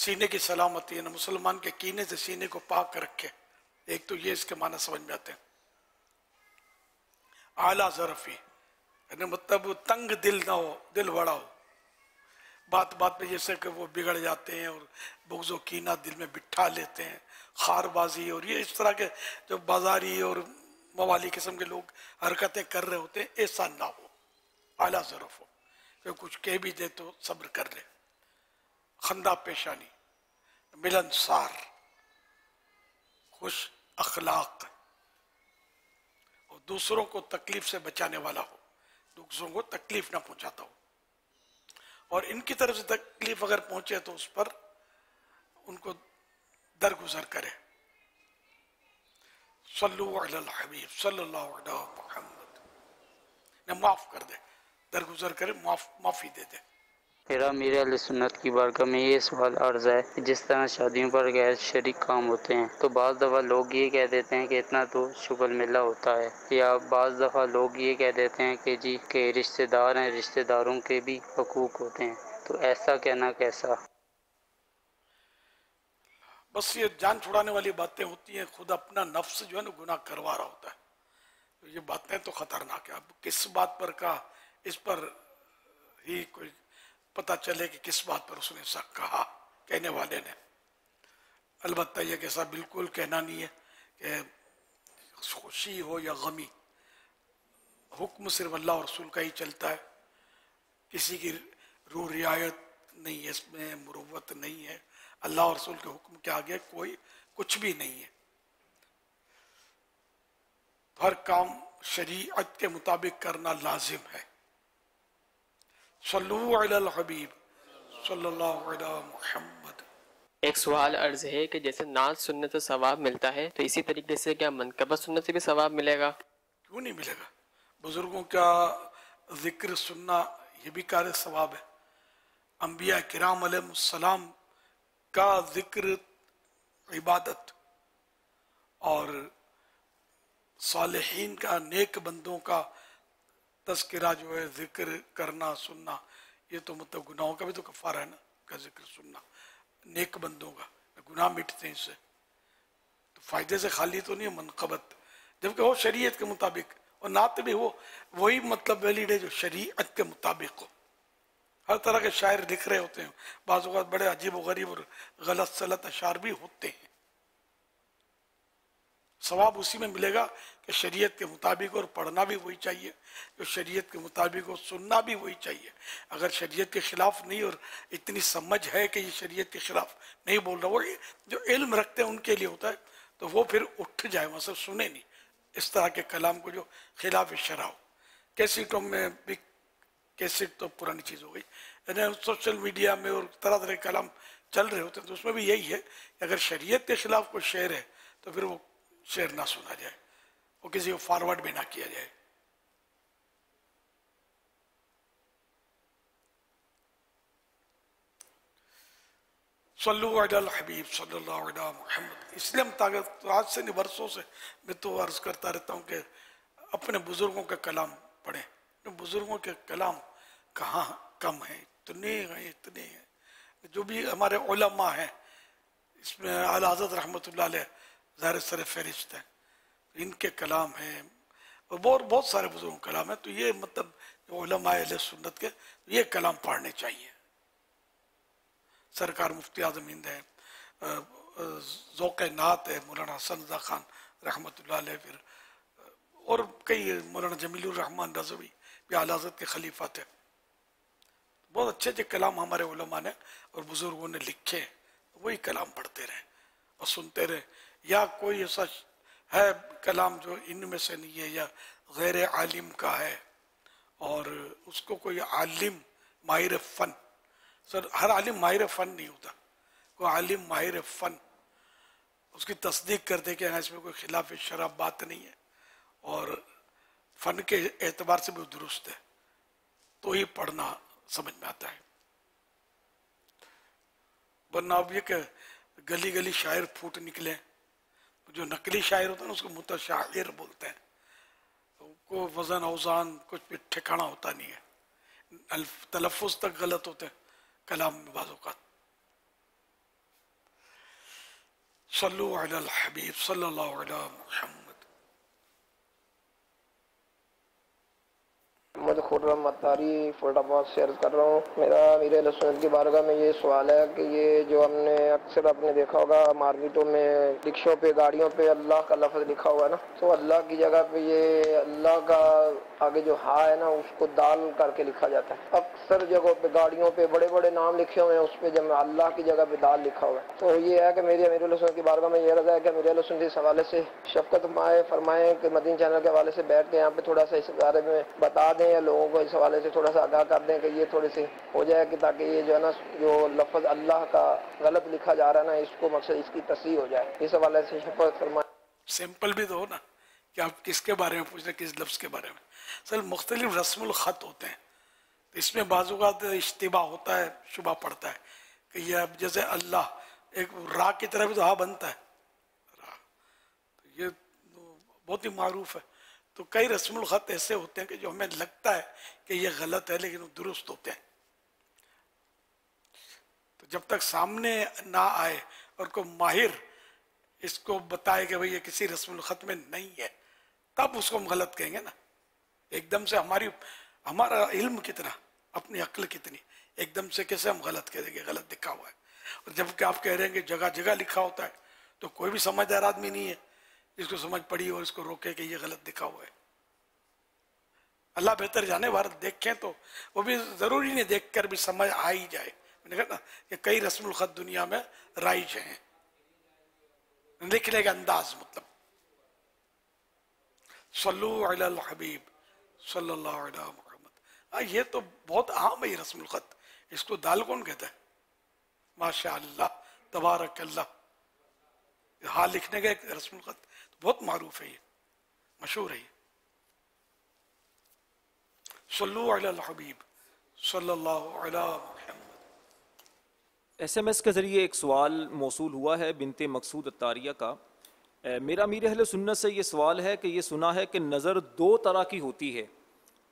سینے کی سلامتی ہے، نہ مسلمان کے کینے سے سینے کو پاک رکھے. ایک تو یہ اس کے معنی سمجھ میں آتے ہیں. اعلیٰ ظرفی یعنی مطلب تنگ دل نہ ہو، دل بڑا ہو. بات بات پہ جیسے کہ وہ بگڑ جاتے ہیں اور بغض و کینہ دل میں بٹھا لیتے ہیں، خار بازی اور یہ اس طرح کے جو بازاری اور موالی قسم کے لوگ حرکتیں کر رہے ہوتے ہیں، ایسا نہ ہو. اعلیٰ ظرف ہو کہ کچھ کہہ بھی دے تو صبر کر لے. خندہ پیشانی، ملنسار، خوش اخلاق اور دوسروں کو تکلیف سے بچانے والا ہو، دوسروں کو تکلیف نہ پہنچاتا ہو، اور ان کی طرف سے تکلیف اگر پہنچے تو اس پر ان کو درگزر کرے. صلو علی الحبیب صلی اللہ علیہ محمد، نہ معاف کر دے، درگزر کرے، معافی دے دے. میرا میر علیہ سنت کی بارگاہ میں یہ سوال عرض ہے کہ جس طرح شادیوں پر غیر شریک کام ہوتے ہیں تو بعض دفعہ لوگ یہ کہہ دیتے ہیں کہ اتنا تو شغل میلہ ہوتا ہے، یا بعض دفعہ لوگ یہ کہہ دیتے ہیں کہ جی کہ رشتہ دار ہیں، رشتہ داروں کے بھی حقوق ہوتے ہیں، تو ایسا کہنا کیسا؟ بس یہ جان چھڑانے والی باتیں ہوتی ہیں. خود اپنا نفس جو ہے نا گناہ کروا رہا ہوتا ہے. تو یہ باتیں تو خطرناک ہے. اب کس بات پر کہا، اس پر ہی کوئی پتہ چلے کہ کس بات پر اس نے ایسا کہا کہنے والے نے. البتہ یہ کہ ایسا بالکل کہنا نہیں ہے کہ خوشی ہو یا غمی، حکم صرف اللہ اور رسول کا ہی چلتا ہے. کسی کی روح رعایت نہیں ہے، اس میں مروت نہیں ہے. اللہ اور رسول کے حکم کے آگے کوئی کچھ بھی نہیں ہے. ہر کام شریعت کے مطابق کرنا لازم ہے. صلو علی الحبیب صلی اللہ علیہ محمد. ایک سوال عرض ہے کہ جیسے نعت سننے سے ثواب ملتا ہے تو اسی طریقے سے کیا منقبت سننے سے بھی ثواب ملے گا؟ کیوں نہیں ملے گا؟ بزرگوں کا ذکر سننا یہ بھی کار ثواب ہے. انبیاء کرام علیہ السلام کا ذکر عبادت، اور صالحین کا، نیک بندوں کا تذکرہ جو ہے، ذکر کرنا سننا، یہ تو مطلب گناہوں کا بھی تو کفارہ ہے نا، کا ذکر سننا نیک بندوں کا، گناہ مٹتے ہیں اس سے. تو فائدے سے خالی تو نہیں ہے منقبت، جبکہ وہ شریعت کے مطابق، اور نعت بھی وہی مطلب ویلڈ ہے جو شریعت کے مطابق ہو. ہر طرح کے شاعر لکھ رہے ہوتے ہیں، بعض اوقات بڑے عجیب و غریب اور غلط سلط اشعار بھی ہوتے ہیں. ثواب اسی میں ملے گا کہ شریعت کے مطابق، اور پڑھنا بھی وہی چاہیے جو شریعت کے مطابق ہو، سننا بھی وہی چاہیے. اگر شریعت کے خلاف نہیں اور اتنی سمجھ ہے کہ یہ شریعت کے خلاف نہیں بول رہا، وہ جو علم رکھتے ہیں ان کے لیے ہوتا ہے، تو وہ پھر اٹھ جائے، مطلب سنے نہیں اس طرح کے کلام کو جو خلاف شرع ہو. کیسٹوں میں بھی، کیسٹ تو پرانی چیز ہو گئی، یعنی سوشل میڈیا میں اور طرح طرح کے کلام چل رہے ہوتے ہیں، تو اس میں بھی یہی ہے کہ اگر شریعت کے خلاف کوئی شعر ہے تو پھر وہ شعر نہ سنا جائے، وہ کسی کو فارورڈ بھی نہ کیا جائے. صلو علی الحبیب صلی اللہ علیہ محمد. اس لیے ہم آج سے نہیں، برسوں سے میں تو عرض کرتا رہتا ہوں کہ اپنے بزرگوں کا کلام پڑھیں. بزرگوں کے کلام کہاں کم ہیں، اتنے ہیں اتنے ہیں. جو بھی ہمارے علماء ہیں، اس میں اعلیٰ حضرت رحمۃ اللہ علیہ ظاہر سر فہرست ہیں، ان کے کلام ہیں، اور بہت سارے بزرگوں کے کلام ہیں. تو یہ مطلب علماء اہل سنت کے یہ کلام پڑھنے چاہیے. سرکار مفتی اعظم ہند ہے، ذوق نعت ہے مولانا حسن رضا خان رحمۃ اللہ علیہ، پھر اور کئی، مولانا جمیل الرحمن رضوی بھی اعلیٰ حضرت کے خلیفہ تھے. بہت اچھے اچھے کلام ہمارے علماء نے اور بزرگوں نے لکھے، وہی کلام پڑھتے رہیں اور سنتے رہیں. یا کوئی ایسا ہے کلام جو ان میں سے نہیں ہے یا غیر عالم کا ہے، اور اس کو کوئی عالم ماہر فن، سر ہر عالم ماہر فن نہیں ہوتا، کوئی عالم ماہر فن اس کی تصدیق کر دے کہ اس میں کوئی خلاف شرع بات نہیں ہے اور فن کے اعتبار سے بھی درست ہے، تو ہی پڑھنا سمجھ میں آتا ہے. ورنہ اب یہ کہ گلی گلی شاعر پھوٹ نکلے، جو نقلی شاعر ہوتا ہے نا اس کو متشاعر بولتے ہیں، کو وزن اوزان کچھ بھی ٹھکانہ ہوتا نہیں ہے، تلفظ تک غلط ہوتے ہیں کلام میں بعض اوقات. صلو علی الحبیب صلی اللہ علیہ محمد. محمد خرم اتاری فولڈ آباد سے عرض کر رہا ہوں. میرا امیر اہل سنت کی بارگاہ میں یہ سوال ہے کہ یہ جو ہم نے اکثر آپ نے دیکھا ہوگا مارکیٹوں میں رکشوں پہ گاڑیوں پہ اللہ کا لفظ لکھا ہوا ہے نا، تو اللہ کی جگہ پہ یہ اللہ کا آگے جو ہا ہے نا اس کو دال کر کے لکھا جاتا ہے. اکثر جگہوں پہ گاڑیوں پہ بڑے بڑے نام لکھے ہوئے ہیں، اس پہ جب اللہ کی جگہ پہ دال لکھا ہوا ہے. تو یہ ہے کہ میری امیر اہل سنت کی بارگاہ میں یہ رضا ہے کہ امیر اہل سنت اس حوالے سے شفقت فرمائیں کہ مدین چینل کے حوالے سے بیٹھ کے یہاں پہ تھوڑا سا اس بارے میں بتا دیں یا لوگوں کو اس حوالے سے تھوڑا سا آگاہ کر دیں کہ یہ تھوڑی سی ہو جائے کہ تاکہ یہ جو ہے نا جو لفظ اللہ کا غلط لکھا جا رہا ہے نا اس کو مقصد اس کی تصحیح ہو جائے. اس حوالے سے شفقت فرمائیں. سمپل بھی تو ہو نا کہ آپ کس کے بارے میں پوچھ رہے ہیں، کس لفظ کے بارے میں. اصل مختلف رسم الخط ہوتے ہیں، تو اس میں بعض اوقات اشتباہ ہوتا ہے، شبہ پڑتا ہے کہ یہ اب جیسے اللہ ایک را کی طرح بھی تو ہا بنتا ہے، را تو یہ بہت ہی معروف ہے. تو کئی رسم الخط ایسے ہوتے ہیں کہ جو ہمیں لگتا ہے کہ یہ غلط ہے لیکن وہ درست ہوتے ہیں. تو جب تک سامنے نہ آئے اور کوئی ماہر اس کو بتائے کہ بھئی یہ کسی رسم الخط میں نہیں ہے، تب اس کو ہم غلط کہیں گے نا. ایک دم سے ہمارا علم کتنا، اپنی عقل کتنی، ایک دم سے کیسے ہم غلط کہہ دیں گے غلط لکھا ہوا ہے. اور جب کہ آپ کہہ رہے ہیں کہ جگہ جگہ لکھا ہوتا ہے، تو کوئی بھی سمجھدار آدمی نہیں ہے جس کو سمجھ پڑی اور اس کو روکے کہ یہ غلط لکھا ہوا ہے. اللہ بہتر جانے، بھارت دیکھیں تو وہ بھی ضروری نہیں دیکھ کر بھی سمجھ آ ہی جائے. میں نے کہا نا کہ کئی رسم الخط دنیا میں رائج ہیں، لکھنے کا انداز مطلب. صلو علی الحبیب صلی اللہ علیہ محمد. یہ تو بہت عام ہے یہ رسم الخط. اس کو دال کون کہتا ہے؟ ماشاء اللہ تبارک اللہ. ہاں لکھنے کا ایک رسم الخط بہت معروف ہے، یہ مشہور ہے. یہ صلو علی الحبیب صلی اللہ علیہ محمد. ایس ایم ایس کے ذریعے ایک سوال موصول ہوا ہے بنت مقصود اتاریہ کا. میرا امیر اہل سنت سے یہ سوال ہے کہ یہ سنا ہے کہ نظر دو طرح کی ہوتی ہے،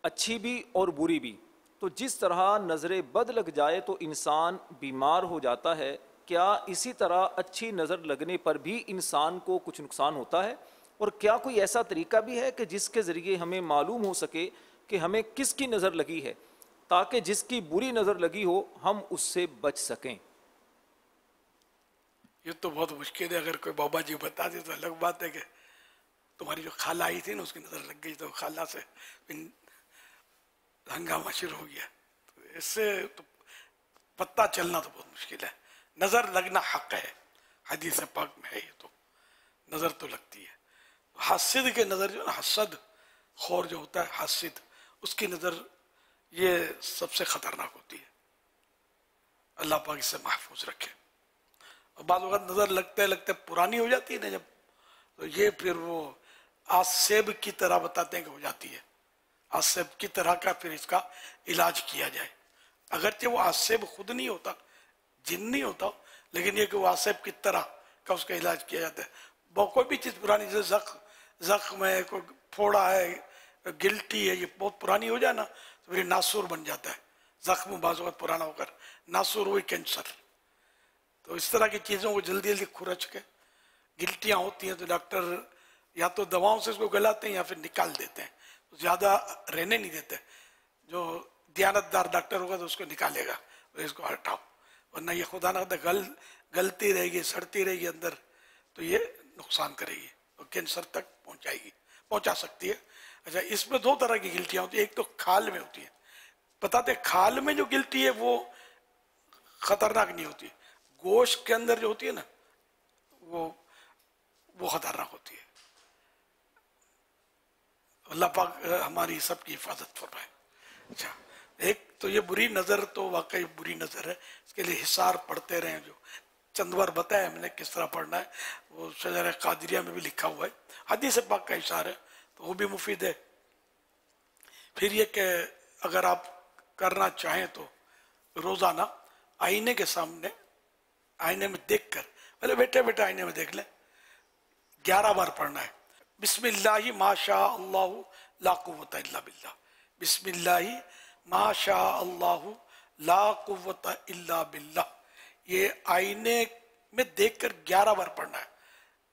اچھی بھی اور بری بھی. تو جس طرح نظر بد لگ جائے تو انسان بیمار ہو جاتا ہے، کیا اسی طرح اچھی نظر لگنے پر بھی انسان کو کچھ نقصان ہوتا ہے؟ اور کیا کوئی ایسا طریقہ بھی ہے کہ جس کے ذریعے ہمیں معلوم ہو سکے کہ ہمیں کس کی نظر لگی ہے، تاکہ جس کی بری نظر لگی ہو ہم اس سے بچ سکیں؟ یہ تو بہت مشکل ہے. اگر کوئی بابا جی بتا دے تو الگ بات ہے کہ تمہاری جو خالہ آئی تھی نا اس کی نظر لگ گئی تو خالہ سے ہنگامہ شروع ہو گیا. تو اس سے تو پتہ چلنا تو بہت مشکل ہے. نظر لگنا حق ہے، حدیث پاک میں ہے. یہ تو نظر تو لگتی ہے. حاسد کی نظر جو نا، حسد خور جو ہوتا ہے حاسد، اس کی نظر یہ سب سے خطرناک ہوتی ہے. اللہ پاک اس سے محفوظ رکھے. اور بعض وقت نظر لگتے لگتے پرانی ہو جاتی ہے نا جب، تو یہ پھر وہ آسیب کی طرح بتاتے ہیں کہ ہو جاتی ہے. آسیب کی طرح کا پھر اس کا علاج کیا جائے. اگرچہ وہ آسیب خود نہیں ہوتا، جن نہیں ہوتا، لیکن یہ کہ وہ آسیب کی طرح کا اس کا علاج کیا جاتا ہے. کوئی بھی چیز پرانی، جیسے زخم ہے، کوئی پھوڑا ہے، گلٹی ہے، یہ بہت پرانی ہو جائے نا تو پھر ناسور بن جاتا ہے. زخم بعض وقت پرانا ہو کر ناسور ہوئی کینسر. تو اس طرح کی چیزوں کو جلدی جلدی کھرچ کے، گلٹیاں ہوتی ہیں تو ڈاکٹر یا تو دواؤں سے اس کو گلاتے ہیں یا پھر نکال دیتے ہیں، زیادہ رہنے نہیں دیتے. جو دیانت دار ڈاکٹر ہوگا تو اس کو نکالے گا، اس کو ہٹاؤ، ورنہ یہ خدا نہ گلتی رہے گی، سڑتی رہے گی اندر، تو یہ نقصان کرے گی اور کینسر تک پہنچا سکتی ہے. اچھا، اس میں دو طرح کی گلٹیاں ہوتی ہیں. ایک تو کھال میں ہوتی ہے. بتاتے کھال میں جو گلٹی ہے وہ خطرناک نہیں ہوتی، گوشت کے اندر جو ہوتی ہے نا وہ خطرناک ہوتی ہے. اللہ پاک ہماری سب کی حفاظت فرمائے. اچھا، ایک تو یہ بری نظر تو واقعی بری نظر ہے، اس کے لیے حصار پڑھتے رہیں. جو چند بار بتایا ہم نے کس طرح پڑھنا ہے، وہ شجر قادریہ میں بھی لکھا ہوا ہے. حدیث پاک کا اشار ہے تو وہ بھی مفید ہے. پھر یہ کہ اگر آپ کرنا چاہیں تو روزانہ آئینے کے سامنے، آئینے میں دیکھ کر، پہلے بیٹھے بیٹھے آئینے میں دیکھ لیں، 11 بار پڑھنا ہے. بسم اللہ ما شاء اللہ لا قوت الا باللہ. بسم اللہ ما شاء اللہ لا قوت الا باللہ. یہ آئینے میں دیکھ کر 11 بار پڑھنا ہے.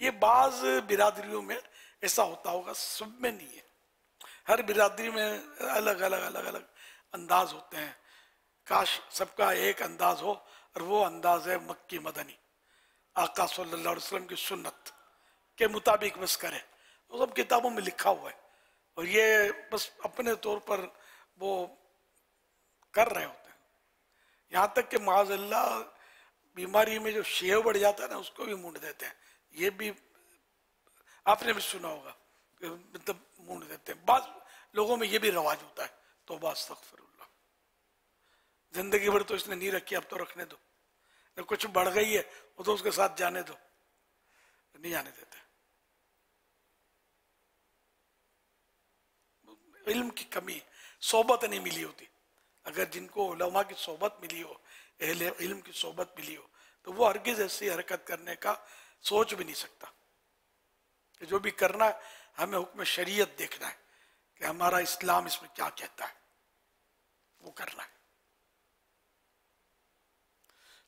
یہ بعض برادریوں میں ایسا ہوتا ہوگا، سب میں نہیں ہے. ہر برادری میں الگ الگ انداز ہوتے ہیں. کاش سب کا ایک انداز ہو، اور وہ انداز ہے مکی مدنی، آقا صلی اللہ علیہ وسلم کی سنت کے مطابق بس کرے. وہ سب کتابوں میں لکھا ہوا ہے، اور یہ بس اپنے طور پر وہ کر رہے ہوتے ہیں. یہاں تک کہ معاذ اللہ بیماری میں جو شیو بڑھ جاتا ہے نا، اس کو بھی مونڈ دیتے ہیں. یہ بھی آپ نے بھی سنا ہوگا کہ مطلب مونڈ دیتے ہیں. بعض لوگوں میں یہ بھی رواج ہوتا ہے. توبہ استغفر اللہ. زندگی بھر تو اس نے نہیں رکھی، اب تو رکھنے دو. کچھ بڑھ گئی ہے وہ تو اس کے ساتھ جانے دو، نہیں آنے دیتے. علم کی کمی، صحبت نہیں ملی ہوتی. اگر جن کو علماء کی صحبت ملی ہو، اہل علم کی صحبت ملی ہو، تو وہ ہرگز ایسی حرکت کرنے کا سوچ بھی نہیں سکتا. کہ جو بھی کرنا ہے ہمیں حکم شریعت دیکھنا ہے کہ ہمارا اسلام اس میں کیا کہتا ہے، وہ کرنا ہے.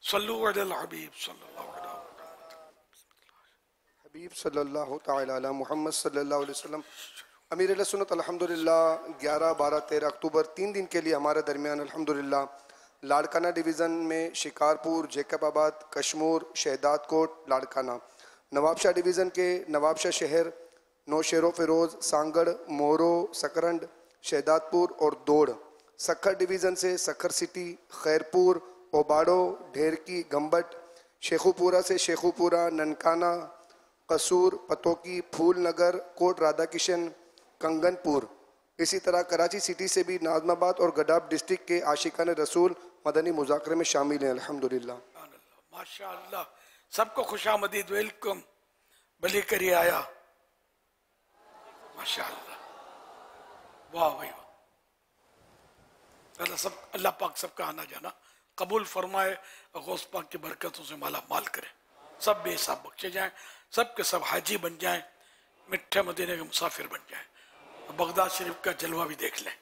صلو علی الحبیب صلی اللہ علیہ وسلم. حبیب صلی اللہ تعالی علی محمد صلی اللہ علیہ وسلم. امیر اہل سنت الحمدللہ 11 12 13 اکتوبر 3 دن کے لیے ہمارے درمیان الحمدللہ لاڑکانہ ڈویژن میں شکارپور، جیکب آباد، کشمور، شہداد کوٹ، لاڑکانہ، نواب شاہ ڈویژن کے نواب شاہ شہر، نوشہر و فیروز، سانگڑ، مورو، سکرنڈ، شہداد پور اور دوڑ، سکھر ڈویژن سے سکھر سٹی، خیرپور، اوباڑو، ڈھیرکی، گمبٹ، شیخو پورہ سے شیخو پورہ، ننکانہ، قصور، پتوکی، پھول نگر، کوٹ رادھا کشن، کنگن پور. اسی طرح کراچی سٹی سے بھی نازم آباد اور گڈاب ڈسٹرکٹ کے عاشقان رسول مدنی مذاکرے میں شامل ہیں. الحمدللہ. ماشاء اللہ. سب کو خوش آمدید. ویلکم. بلی کری آیا. ماشاء اللہ. واہ بھائی واہ. اللہ پاک سب کا آنا جانا قبول فرمائے، اور غوث پاک کی برکتوں سے مالا مال کرے. سب بے حساب بخشے جائیں، سب کے سب حاجی بن جائیں، مٹھے مدینے کے مسافر بن جائیں، بغداد شریف کا جلوہ بھی دیکھ لیں.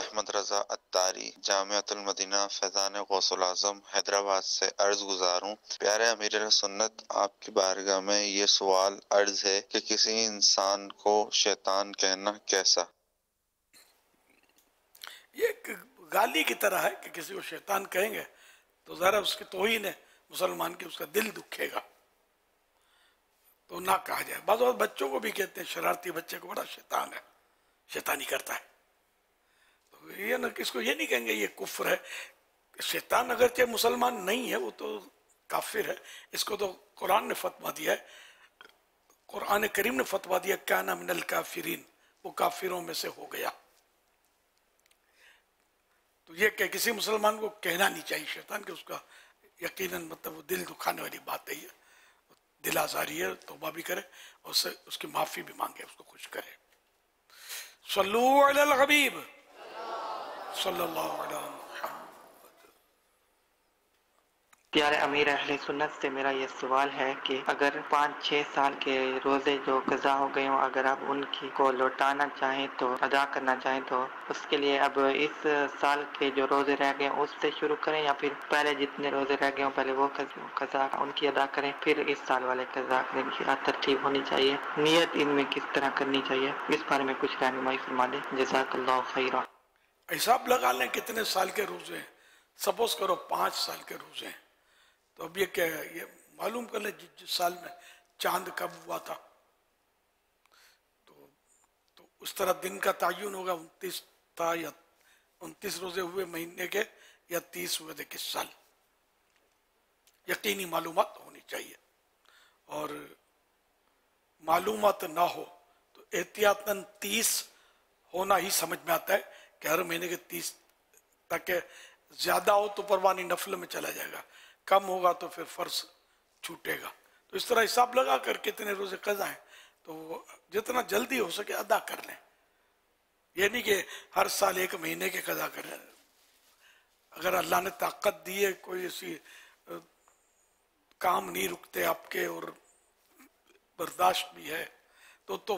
احمد رضا عطاری، جامعۃ المدینہ فیضان غوث العظم، حیدرآباد سے عرض گزار ہوں. پیارے امیر اہل سنت، آپ کی بارگاہ میں یہ سوال عرض ہے کہ کسی انسان کو شیطان کہنا کیسا؟ یہ ایک گالی کی طرح ہے کہ کسی کو شیطان کہیں گے تو ذرا اس کی توہین ہے مسلمان کی، اس کا دل دکھے گا، تو نہ کہا جائے. بعض اوقات بچوں کو بھی کہتے ہیں، شرارتی بچے کو بڑا شیطان ہے، شیطانی کرتا ہے. تو یہ نہ کس کو یہ نہیں کہیں گے یہ کفر ہے. شیطان اگرچہ مسلمان نہیں ہے، وہ تو کافر ہے. اس کو تو قرآن نے فتویٰ دیا ہے، قرآن کریم نے فتویٰ دیا کان من الکافرین، وہ کافروں میں سے ہو گیا. تو یہ کہ کسی مسلمان کو کہنا نہیں چاہیے شیطان، کہ اس کا یقیناً مطلب وہ دل دکھانے والی بات ہے. دل آزاری ہے، توبہ بھی کرے اور اس کی معافی بھی مانگے، اس کو خوش کرے. صلو علی الحبیب صلی اللہ علیہ وسلم. پیارے امیر اہل سنت سے میرا یہ سوال ہے کہ اگر 5-6 سال کے روزے جو قضا ہو گئے ہوں، اگر آپ ان کو لوٹانا چاہیں تو ادا کرنا چاہیں تو اس کے لیے اب اس سال کے جو روزے رہ گئے ہیں اس سے شروع کریں، یا پھر پہلے جتنے روزے رہ گئے ہوں پہلے وہ قضا ان کی ادا کریں پھر اس سال والے قضا کریں؟ کیا ترتیب ہونی چاہیے؟ نیت ان میں کس طرح کرنی چاہیے؟ اس بارے میں کچھ رہنمائی فرما دیں. جزاک اللہ خیرہ. حساب لگا لیں کتنے سال کے روزے ہیں. سپوز کرو 5 سال کے روزے ہیں، تو اب یہ کیا ہے، یہ معلوم کر لیں جس سال میں چاند کب ہوا تھا، تو اس طرح دن کا تعین ہوگا. 29 تھا یا 29 روزے ہوئے مہینے کے، یا 30 ہوئے تھے کس سال. یقینی معلومات ہونی چاہیے، اور معلومات نہ ہو تو احتیاطاً 30 ہونا ہی سمجھ میں آتا ہے کہ ہر مہینے کے 30 تک. زیادہ ہو تو پرواہ نہیں، نفل میں چلا جائے گا، کم ہوگا تو پھر فرض چھوٹے گا. تو اس طرح حساب لگا کر کتنے روزے قضا ہیں تو جتنا جلدی ہو سکے ادا کر لیں. یہ نہیں کہ ہر سال 1 مہینے کے قضا کریں. اگر اللہ نے طاقت دی ہے، کوئی ایسی کام نہیں رکتے آپ کے اور برداشت بھی ہے، تو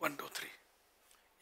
1 2 3,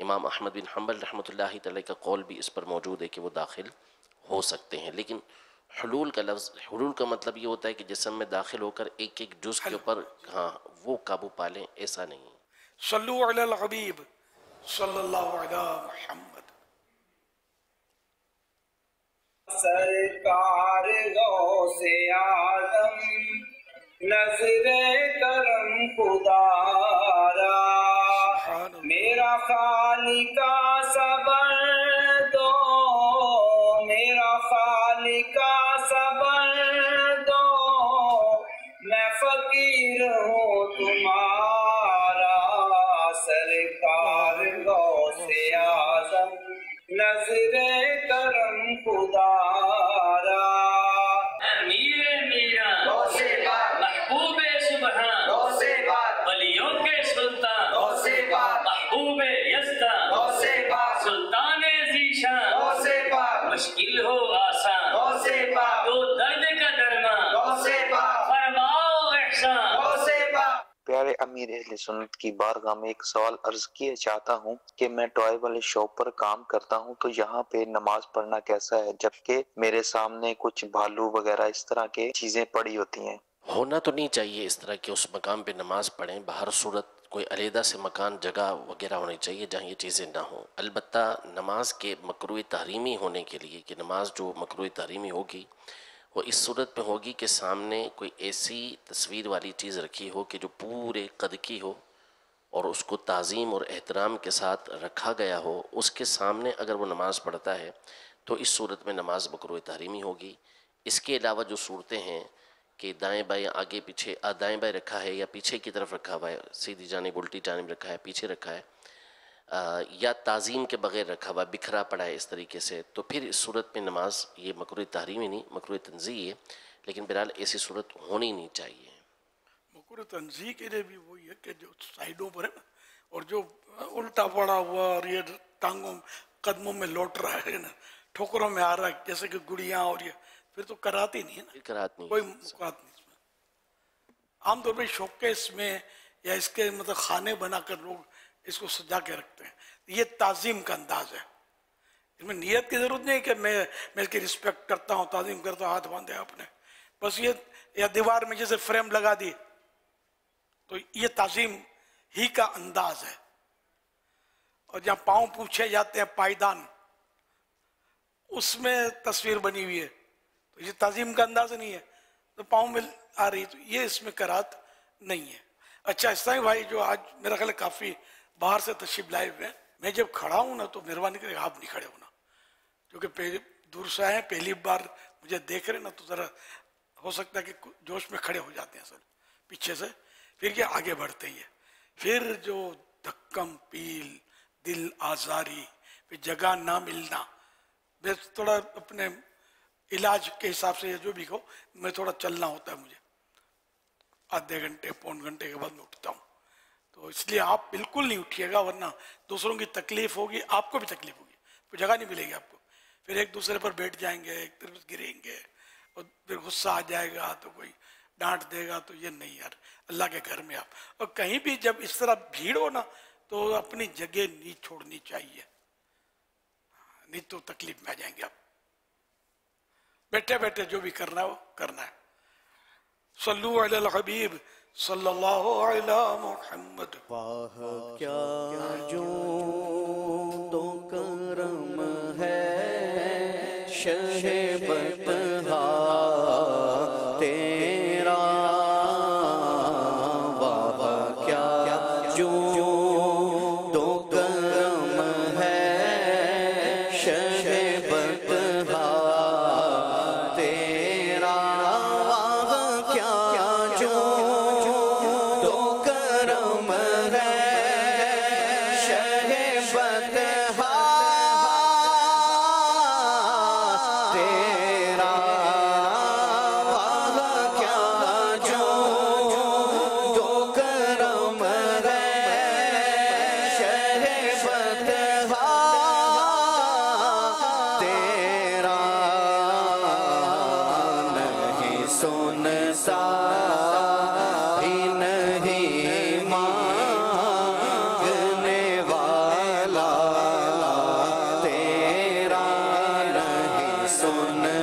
امام احمد بن حنبل رحمۃ اللہ تعالی کا قول بھی اس پر موجود ہے کہ وہ داخل ہو سکتے ہیں، لیکن حلول کا لفظ، حلول کا مطلب یہ ہوتا ہے کہ جسم میں داخل ہو کر ایک ایک جز کے اوپر ہاں وہ قابو پالیں، ایسا نہیں ہے۔ صلو علی الحبیب صلی اللہ علی محمد۔ سرکار غوث اعظم نظر کرم خدا را، میرا خالقہ صبر دو، میرا خالقہ صبر دو، میں فقیر ہوں تمہارا، سرکار غوث اعظم نظر کرم خدا را، امیر میران محبوب سبحان ولیوں کے سلطان محبوب یزدان سلطان ذیشان، مشکل ہو آسان تو درد کا درمان فرماؤ احسان۔ پیارے امیر اہل سنت کی بارگاہ میں ایک سوال عرض کیا چاہتا ہوں کہ میں ٹوائے والے شاپ پر کام کرتا ہوں تو یہاں پہ نماز پڑھنا کیسا ہے، جبکہ میرے سامنے کچھ بھالو وغیرہ اس طرح کے چیزیں پڑی ہوتی ہیں؟ ہونا تو نہیں چاہیے اس طرح کہ اس مقام پہ نماز پڑھیں، بہر صورت کوئی علیحدہ سے مکان جگہ وغیرہ ہونی چاہیے جہاں یہ چیزیں نہ ہوں۔ البتہ نماز کے مکروہ تحریمی ہونے کے لیے کہ نماز جو مکروہ تحریمی ہوگی وہ اس صورت میں ہوگی کہ سامنے کوئی ایسی تصویر والی چیز رکھی ہو کہ جو پورے قد کی ہو اور اس کو تعظیم اور احترام کے ساتھ رکھا گیا ہو، اس کے سامنے اگر وہ نماز پڑھتا ہے تو اس صورت میں نماز مکروہ تحریمی ہوگی۔ اس کے علاوہ جو صورتیں ہیں کہ دائیں بائیں آگے پیچھے، دائیں بائیں رکھا ہے یا پیچھے کی طرف رکھا ہوا ہے، سیدھی جانب الٹی جانب رکھا ہے، پیچھے رکھا ہے، یا تعظیم کے بغیر رکھا ہوا بکھرا پڑا ہے اس طریقے سے، تو پھر اس صورت میں نماز یہ مکروہ تحریمی نہیں، مکروہ تنزیہی ہے، لیکن بہرحال ایسی صورت ہونی نہیں چاہیے۔ مکروہ تنزیہ کے لیے بھی وہی ہے کہ جو سائیڈوں پر ہے نا، اور جو الٹا پڑا ہوا اور یہ ٹانگوں قدموں میں لوٹ رہا ہے نا، ٹھوکروں میں آ رہا ہے جیسے کہ گڑیاں، اور یہ پھر تو کرات ہی نہیں ہے نا، کرات نہیں، کوئی مکرات نہیں اس میں۔ عام طور پہ شوکیس میں یا اس کے مطلب خانے بنا کر لوگ اس کو سجا کے رکھتے ہیں، یہ تعظیم کا انداز ہے، اس میں نیت کی ضرورت نہیں کہ میں اس کی رسپیکٹ کرتا ہوں، تعظیم کرتا ہوں، ہاتھ باندھے آپ نے، بس یہ یا دیوار میں جیسے فریم لگا دی تو یہ تعظیم ہی کا انداز ہے۔ اور جہاں پاؤں پوچھے جاتے ہیں پائیدان، اس میں تصویر بنی ہوئی ہے تو یہ تعظیم کا انداز نہیں ہے، تو پاؤں میں آ رہی، تو یہ اس میں کرات نہیں ہے۔ اچھا اسلامی بھائی جو آج میرا خیال ہے کافی باہر سے تشریف لائے ہوئے ہیں، میں جب کھڑا ہوں نا تو مہربانی کرے آپ نہیں کھڑے ہونا، کیونکہ دور سے آئے ہیں، پہلی بار مجھے دیکھ رہے نا، تو ذرا ہو سکتا ہے کہ جوش میں کھڑے ہو جاتے ہیں سر پیچھے سے، پھر یہ آگے بڑھتے ہی ہے، پھر جو دھکم پیل، دل آزاری، پھر جگہ نہ ملنا، میں تھوڑا اپنے علاج کے حساب سے جو بھی ہو، میں تھوڑا چلنا ہوتا ہے مجھے، آدھے گھنٹے پون گھنٹے کے بعد میں اٹھتا ہوں، تو اس لیے آپ بالکل نہیں اٹھیے گا، ورنہ دوسروں کی تکلیف ہوگی، آپ کو بھی تکلیف ہوگی، کوئی جگہ نہیں ملے گی آپ کو، پھر ایک دوسرے پر بیٹھ جائیں گے، ایک طرف گریں گے، اور پھر غصہ آ جائے گا تو کوئی ڈانٹ دے گا، تو یہ نہیں یار، اللہ کے گھر میں آپ، اور کہیں بھی جب اس طرح بھیڑ ہو نا تو اپنی جگہ نہیں چھوڑنی چاہیے، نہیں تو تکلیف میں آ جائیں گے آپ، بیٹھے بیٹھے جو بھی کرنا ہے وہ کرنا ہے۔ صلو علی الحبیب صلی اللہ علی محمد۔ واہ کیا جو تو کرم ہے شہ بطحا تیرا، واہ کیا جو تو کرم ہے شہ بطحا تیرا، واہ کیا جو تو کرم ہے شہ بطحا تیرا،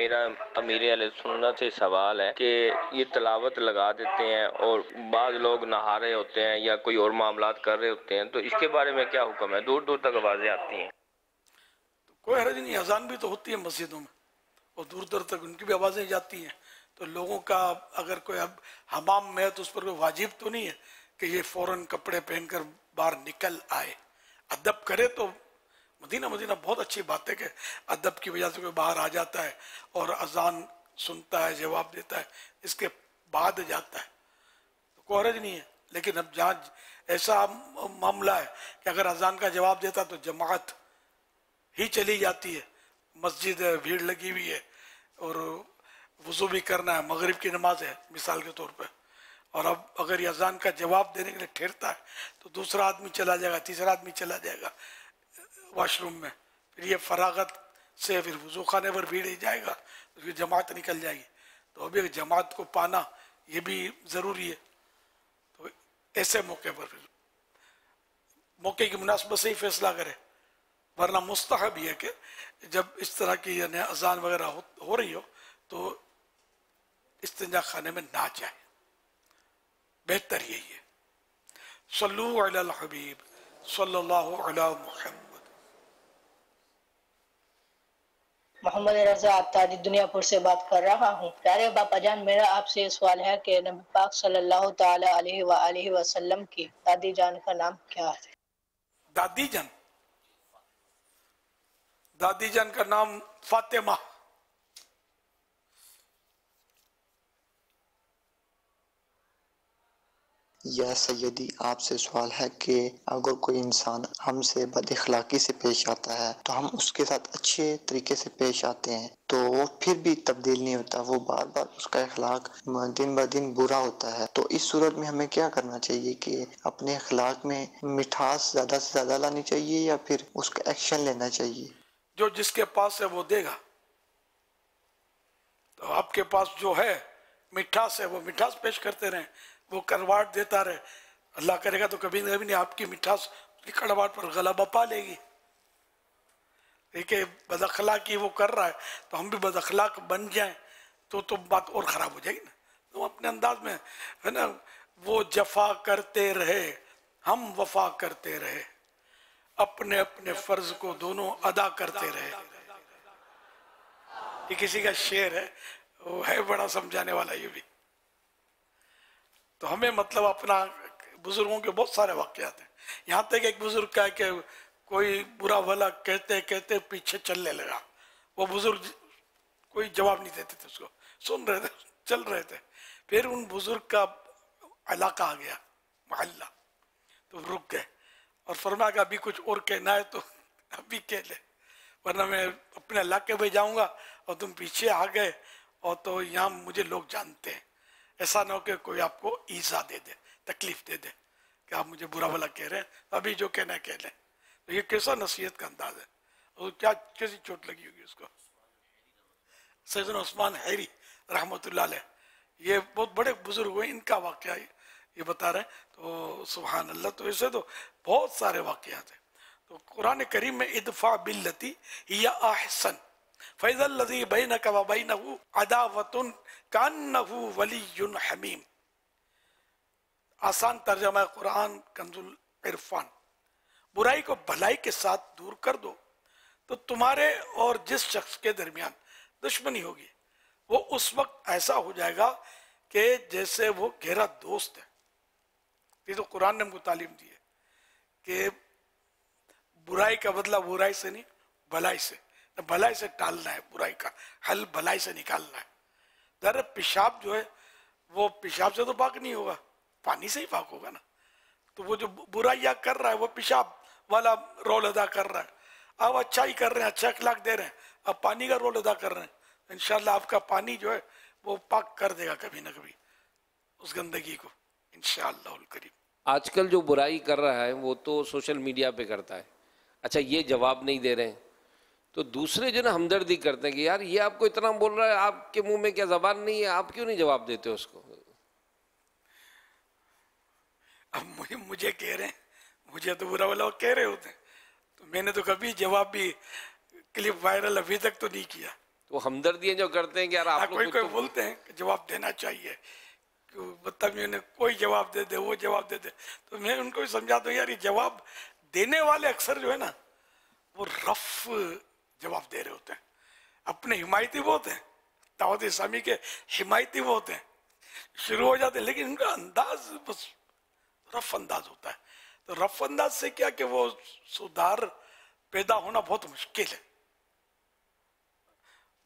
میرا امیر اہل سنت سے سوال ہے کہ یہ تلاوت لگا دیتے ہیں اور بعض لوگ نہا رہے ہوتے ہیں یا کوئی اور معاملات کر رہے ہوتے ہیں، تو اس کے بارے میں کیا حکم ہے؟ دور دور تک آوازیں آتی ہیں۔ کوئی حرج نہیں، اذان بھی تو ہوتی ہے مسجدوں میں اور دور دور تک ان کی بھی آوازیں جاتی ہیں، تو لوگوں کا اگر کوئی اب حمام میں ہے تو اس پر کوئی واجب تو نہیں ہے کہ یہ فوراً کپڑے پہن کر باہر نکل آئے، ادب کرے تو مدینہ بہت اچھی بات ہے کہ ادب کی وجہ سے کوئی باہر آ جاتا ہے اور اذان سنتا ہے، جواب دیتا ہے، اس کے بعد جاتا ہے تو کوئی حرج نہیں ہے۔ لیکن اب جہاں ایسا معاملہ ہے کہ اگر اذان کا جواب دیتا تو جماعت ہی چلی جاتی ہے، مسجد ہے، بھیڑ لگی ہوئی ہے اور وضو بھی کرنا ہے، مغرب کی نماز ہے مثال کے طور پہ، اور اب اگر یہ اذان کا جواب دینے کے لیے ٹھہرتا ہے تو دوسرا آدمی چلا جائے گا، تیسرا آدمی چلا جائے گا واش روم میں، پھر یہ فراغت سے پھر وضو خانے پر بھیڑ ہی جائے گا تو پھر جماعت نکل جائے گی، تو ابھی جماعت کو پانا یہ بھی ضروری ہے۔ تو ایسے موقع پر پھر موقع کی مناسبت سے ہی فیصلہ کرے، ورنہ مستحب یہ ہے کہ جب اس طرح کی یعنی اذان وغیرہ ہو رہی ہو تو استنجا خانے میں نہ جائے، بہتر یہی ہے۔ صلو علی الحبیب صلی اللہ علی محمد۔ محمد رضا عطاری دنیا پور سے بات کر رہا ہوں۔ پیارے باپا جان، میرا آپ سے یہ سوال ہے کہ نبی پاک صلی اللہ تعالی علیہ وآلہ وسلم کی دادی جان کا نام کیا ہے؟ دادی جان کا نام فاطمہ۔ یا سیدی، آپ سے سوال ہے کہ اگر کوئی انسان ہم سے بد اخلاقی سے پیش آتا ہے تو ہم اس کے ساتھ اچھے طریقے سے پیش آتے ہیں تو وہ پھر بھی تبدیل نہیں ہوتا، وہ بار بار اس کا اخلاق دن بہ دن برا ہوتا ہے، تو اس صورت میں ہمیں کیا کرنا چاہیے کہ اپنے اخلاق میں مٹھاس زیادہ سے زیادہ لانی چاہیے یا پھر اس کا ایکشن لینا چاہیے؟ جو جس کے پاس ہے وہ دے گا، تو آپ کے پاس جو ہے مٹھاس ہے وہ مٹھاس پیش کرتے رہیں، وہ کڑواہٹ دیتا رہے، اللہ کرے گا تو کبھی نہ کبھی آپ کی مٹھاس کی کڑواہٹ پر غلبہ پا لے گی۔ دیکھیں بد اخلاقی وہ کر رہا ہے تو ہم بھی بد اخلاق بن جائیں تو بات اور خراب ہو جائے گی نا۔ تو اپنے انداز میں ہے نا، وہ جفا کرتے رہے ہم وفا کرتے رہے، اپنے اپنے فرض کو دونوں ادا کرتے رہے۔ یہ کسی کا شعر ہے، وہ ہے بڑا سمجھانے والا یہ بھی۔ تو ہمیں مطلب اپنا بزرگوں کے بہت سارے واقعات ہیں، یہاں تک ایک بزرگ کا ہے کہ کوئی برا بھلا کہتے کہتے پیچھے چلنے لگا، وہ بزرگ کوئی جواب نہیں دیتے تھے، اس کو سن رہے تھے، چل رہے تھے، پھر ان بزرگ کا علاقہ آ گیا، محلہ، تو رک گئے اور فرمایا کہ ابھی کچھ اور کہنا ہے تو ابھی کہہ لے، ورنہ میں اپنے علاقے میں جاؤں گا اور تم پیچھے آ گئے اور تو یہاں مجھے لوگ جانتے ہیں، ایسا نہ ہو کہ کوئی آپ کو ایذا دے دے، تکلیف دے دے کہ آپ مجھے برا بھلا کہہ رہے ہیں، ابھی جو کہنا ہے کہہ لیں۔ تو یہ کیسا نصیحت کا انداز ہے، اور کیا کیسی چوٹ لگی ہوگی اس کو۔ سیدنا عثمان حیری رحمۃ اللہ علیہ، یہ بہت بڑے بزرگ ہوئے، ان کا واقعہ یہ بتا رہے ہیں، تو سبحان اللہ۔ تو اسے تو بہت سارے واقعات ہیں۔ تو قرآن کریم میں ادفع باللتی ہی احسن فاذا الذی بینک وبینہ عداوۃ کانہ ولی حمیم، آسان ترجمہ قرآن کنز العرفان، برائی کو بھلائی کے ساتھ دور کر دو تو تمہارے اور جس شخص کے درمیان دشمنی ہوگی وہ اس وقت ایسا ہو جائے گا کہ جیسے وہ گہرا دوست ہے۔ یہ تو قرآن نے ہم کو تعلیم دی ہے کہ برائی کا بدلہ برائی سے نہیں، بھلائی سے، بھلائی سے ٹالنا ہے، برائی کا حل بھلائی سے نکالنا ہے۔ در پیشاب جو ہے وہ پیشاب سے تو پاک نہیں ہوگا، پانی سے ہی پاک ہوگا نا۔ تو وہ جو برائیاں کر رہا ہے وہ پیشاب والا رول ادا کر رہا ہے، آپ اچھا ہی کر رہے ہیں، اچھا اخلاق دے رہے ہیں، آپ پانی کا رول ادا کر رہے ہیں، انشاءاللہ آپ کا پانی جو ہے وہ پاک کر دے گا کبھی نہ کبھی اس گندگی کو، انشاءاللہ الکریم۔ آج کل جو برائی کر رہا ہے وہ تو سوشل میڈیا پہ کرتا ہے، اچھا یہ جواب نہیں دے رہے ہیں تو دوسرے جو نا ہمدردی کرتے ہیں کہ یار یہ آپ کو اتنا بول رہا ہے، آپ کے منہ میں کیا زبان نہیں ہے، آپ کیوں نہیں جواب دیتے اس کو؟ اب مجھے کہہ رہے ہیں، مجھے تو برا والا کہہ رہے ہوتے ہیں، تو میں نے تو کبھی جواب بھی کلپ وائرل ابھی تک تو نہیں کیا، تو وہ ہمدردیاں جو کرتے ہیں کہ یار آپ کوئی لوگ کوئی بولتے ہیں کہ جواب دینا چاہیے، بدتمیزی نے کوئی جواب دے دے، وہ جواب دے دے، تو میں ان کو بھی سمجھاتا ہوں یار یہ جواب دینے والے اکثر جو ہے نا وہ رف جواب دے رہے ہوتے ہیں، اپنے حمایتی وہ ہوتے ہیں، دعوت اسلامی کے حمایتی وہ ہوتے ہیں، شروع ہو جاتے ہیں، لیکن ان کا انداز بس رف انداز ہوتا ہے. تو رف انداز سے کیا کہ وہ سدھار پیدا ہونا بہت مشکل ہے،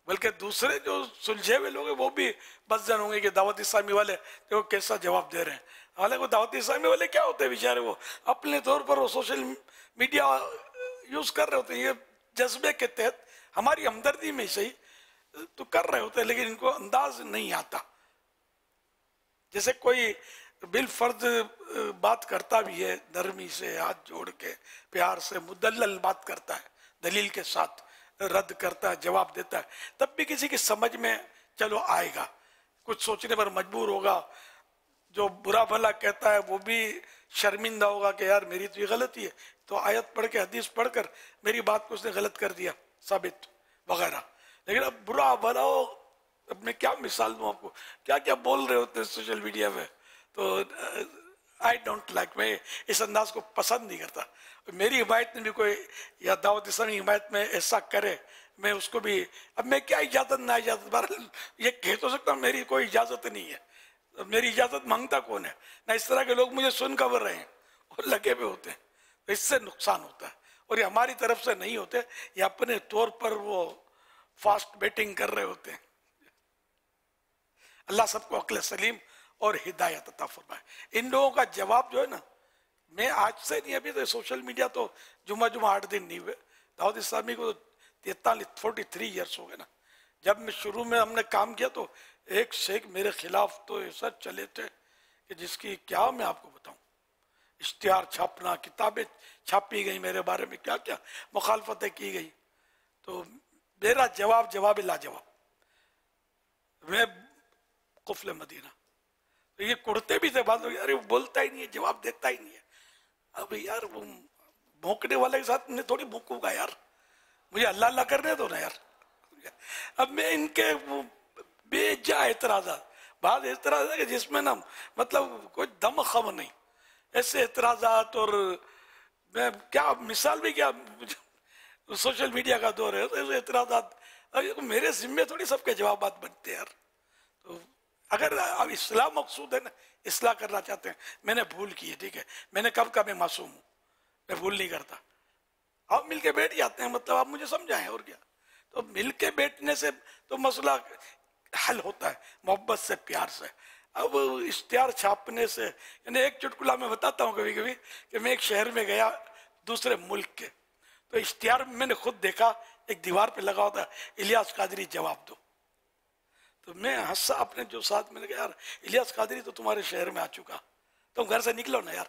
بلکہ دوسرے جو سلجھے ہوئے لوگ ہیں وہ بھی بدزن ہوں گے کہ دعوت اسلامی والے جو کیسا جواب دے رہے ہیں. حالانکہ وہ دعوت اسلامی والے کیا ہوتے ہیں بیچارے، وہ اپنے طور پر وہ سوشل میڈیا یوز کر رہے ہوتے ہیں، یہ جذبے کے تحت ہماری ہمدردی میں صحیح تو کر رہے ہوتے ہیں، لیکن ان کو انداز نہیں آتا. جیسے کوئی بالفرض بات کرتا بھی ہے، نرمی سے ہاتھ جوڑ کے پیار سے مدلل بات کرتا ہے، دلیل کے ساتھ رد کرتا ہے، جواب دیتا ہے، تب بھی کسی کی سمجھ میں چلو آئے گا، کچھ سوچنے پر مجبور ہوگا. جو برا بھلا کہتا ہے وہ بھی شرمندہ ہوگا کہ یار میری تو یہ غلطی ہے، تو آیت پڑھ کے حدیث پڑھ کر میری بات کو اس نے غلط کر دیا ثابت وغیرہ. لیکن اب برا بھلا ہو، اب میں کیا مثال دوں آپ کو، کیا کیا بول رہے ہوتے ہیں سوشل میڈیا میں. تو آئی ڈونٹ لائک، میں اس انداز کو پسند نہیں کرتا. میری حمایت میں بھی کوئی یا دعوت اسلامی حمایت میں ایسا کرے، میں اس کو بھی، اب میں کیا اجازت نہ اجازت، بہرحال یہ کہہ تو سکتا ہوں میری کوئی اجازت نہیں ہے، میری اجازت مانگتا کون ہے؟ نہ اس طرح کے لوگ مجھے سن کر رہے ہیں اور لگے ہوئے ہوتے ہیں، تو اس سے نقصان ہوتا ہے. اور یہ ہماری طرف سے نہیں ہوتے، یہ اپنے طور پر وہ فاسٹ بیٹنگ کر رہے ہوتے ہیں. اللہ سب کو عقل سلیم اور ہدایت عطا فرمائے. ان لوگوں کا جواب جو ہے نا، میں آج سے نہیں، ابھی تو سوشل میڈیا تو جمعہ 8 دن نہیں ہوئے، دعوت اسلامی کو 43 ایئرس ہو گئے نا. جب میں شروع میں ہم نے کام کیا تو ایک سے ایک میرے خلاف تو ایسا چلے تھے کہ جس کی کیا میں آپ کو بتاؤں. اشتہار چھاپنا، کتابیں چھاپی گئی میرے بارے میں، کیا کیا مخالفتیں کی گئی. تو میرا جواب لا جواب، میں قفل مدینہ. تو یہ کرتے بھی تھے بعض لوگ، ارے وہ بولتا ہی نہیں ہے، جواب دیتا ہی نہیں ہے. اب یار وہ بھونکنے والے کے ساتھ میں تھوڑی بھونکوں گا یار، مجھے اللہ اللہ کرنے دو نا یار. اب میں ان کے بے جا اعتراضات، بعض اعتراضات کہ جس میں نا مطلب کوئی دم خم نہیں، ایسے اعتراضات. اور میں کیا مثال بھی کیا، سوشل میڈیا کا دور ہے، ایسے اعتراضات میرے ذمے تھوڑی سب کے جوابات بنتے ہیں یار. تو اگر اب اصلاح مقصود ہے نا، اصلاح کرنا چاہتے ہیں، میں نے بھول کی ہے، ٹھیک ہے، میں نے کب کہا میں معصوم ہوں، میں بھول نہیں کرتا. آپ مل کے بیٹھ جاتے ہیں، مطلب آپ مجھے سمجھائیں اور کیا. تو مل کے بیٹھنے سے تو مسئلہ حل ہوتا ہے، محبت سے، پیار سے. اب اشتہار چھاپنے سے، یعنی ایک چٹکلا میں بتاتا ہوں کبھی کبھی کہ میں ایک شہر میں گیا دوسرے ملک کے، تو اشتہار میں نے خود دیکھا ایک دیوار پہ لگا ہوتا ہے، الیاس قادری جواب دو. تو میں ہنسا اپنے جو ساتھ، میں نے کہا یار الیاس قادری تو تمہارے شہر میں آ چکا، تم گھر سے نکلو نا یار.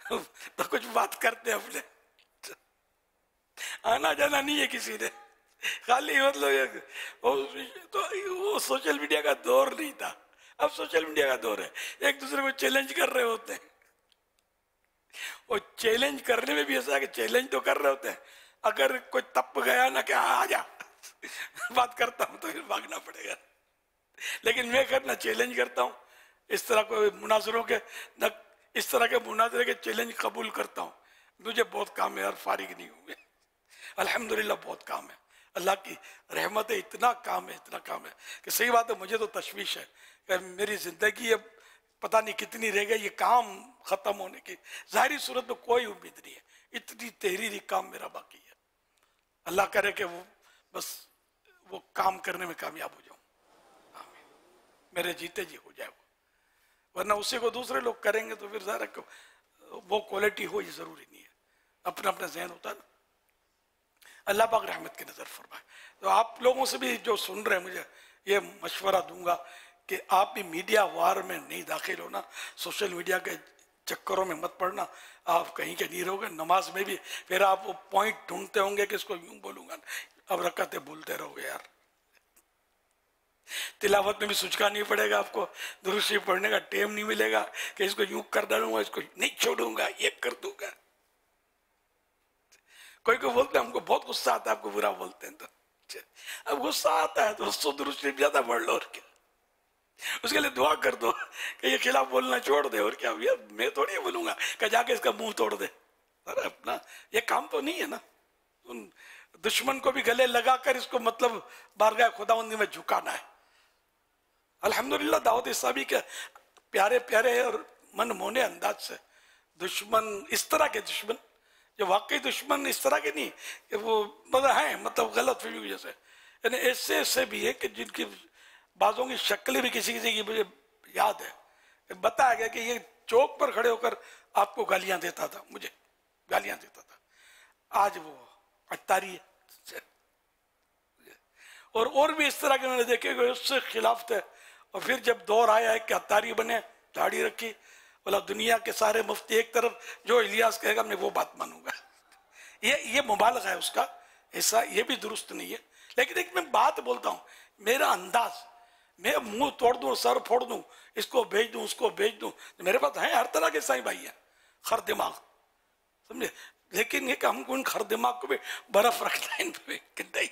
تو کچھ بات کرتے ہیں اپنے، آنا جانا نہیں ہے کسی نے، خالی مطلب تو وہ سوشل میڈیا کا دور نہیں تھا. اب سوشل میڈیا کا دور ہے، ایک دوسرے کو چیلنج کر رہے ہوتے ہیں. اور چیلنج کرنے میں بھی ایسا ہے کہ چیلنج تو کر رہے ہوتے ہیں، اگر کوئی تپ گیا نا کہ آ جا بات کرتا ہوں تو پھر بھاگنا پڑے گا. لیکن میں کرنا چیلنج کرتا ہوں، اس طرح کوئی مناظروں کے، اس طرح کے مناظرے کے چیلنج قبول کرتا ہوں. مجھے بہت کام ہے یار، فارغ نہیں ہوں میں، الحمدللہ بہت کام ہے، اللہ کی رحمت ہے، اتنا کام ہے کہ صحیح بات ہے. مجھے تو تشویش ہے کہ میری زندگی اب پتہ نہیں کتنی رہ گئی یہ کام ختم ہونے کی. ظاہری صورت میں کوئی امید نہیں ہے، اتنی تحریری کام میرا باقی ہے. اللہ کرے کہ وہ بس وہ کام کرنے میں کامیاب ہو جاؤں، آمین، میرے جیتے جی ہو جائے وہ. ورنہ اسی کو دوسرے لوگ کریں گے تو پھر ظاہر ہے وہ کوالٹی ہو، یہ ضروری نہیں ہے، اپنا اپنا ذہن ہوتا ہے نا. اللہ پاک رحمت کی نظر فرمائے. تو آپ لوگوں سے بھی جو سن رہے ہیں، مجھے یہ مشورہ دوں گا کہ آپ بھی میڈیا وار میں نہیں داخل ہونا، سوشل میڈیا کے چکروں میں مت پڑنا. آپ کہیں کے نہیں رہو گے، نماز میں بھی پھر آپ وہ پوائنٹ ڈھونڈتے ہوں گے کہ اس کو یوں بولوں گا، اب رکعتیں بھولتے رہو گے یار. تلاوت میں بھی سوچنا نہیں پڑے گا آپ کو، درود شریف پڑھنے کا ٹائم نہیں ملے گا کہ اس کو یوں کر ڈالوں گا، اس کو نہیں چھوڑوں گا، یہ کر دوں گا. کوئی بولتے ہیں ہم کو بہت غصہ آتا ہے آپ کو برا بولتے ہیں تو اب غصہ آتا ہے تو درود شریف زیادہ پڑھ لو اور کیا، اس کے لیے دعا کر دو کہ یہ خلاف بولنا چھوڑ دے، اور کیا میں تھوڑی بولوں گا کہ جا کے اس کا منہ توڑ دے. ارے اپنا یہ کام تو نہیں ہے نا، ان دشمن کو بھی گلے لگا کر اس کو مطلب بارگاہ خداوندی میں جھکانا ہے. الحمدللہ دعوت اسلامی کے پیارے پیارے اور من مونے انداز سے دشمن، اس طرح کے دشمن جو واقعی دشمن اس طرح کے نہیں کہ وہ مطلب ہیں مطلب غلط فہمی کی وجہ سے، یعنی ایسے ایسے بھی ہے کہ جن کی بعضوں کی شکلیں بھی کسی کسی کی مجھے یاد ہے، بتایا گیا کہ یہ چوک پر کھڑے ہو کر آپ کو گالیاں دیتا تھا، مجھے گالیاں دیتا تھا. آج وہ اتاری ہے. اور بھی اس طرح کے میں نے دیکھے کہ اس سے خلاف تھے. اور پھر جب دور آیا ہے کہ اتاری بنے، داڑھی رکھی، بولا دنیا کے سارے مفتی ایک طرف، جو الیاس کہے گا میں وہ بات مانوں گا. یہ مبالغہ ہے اس کا، ایسا یہ بھی درست نہیں ہے. لیکن ایک میں بات بولتا ہوں، میرا انداز، میں منہ توڑ دوں، سر پھوڑ دوں، اس کو بھیج دوں، اس کو بھیج دوں، میرے پاس ہیں ہر طرح کے سائی بھائی ہیں، خر دماغ، سمجھے. لیکن یہ کہ ہم کو ان خر دماغ کو بھی برف رکھنا ہے ان پہ کہ نہیں،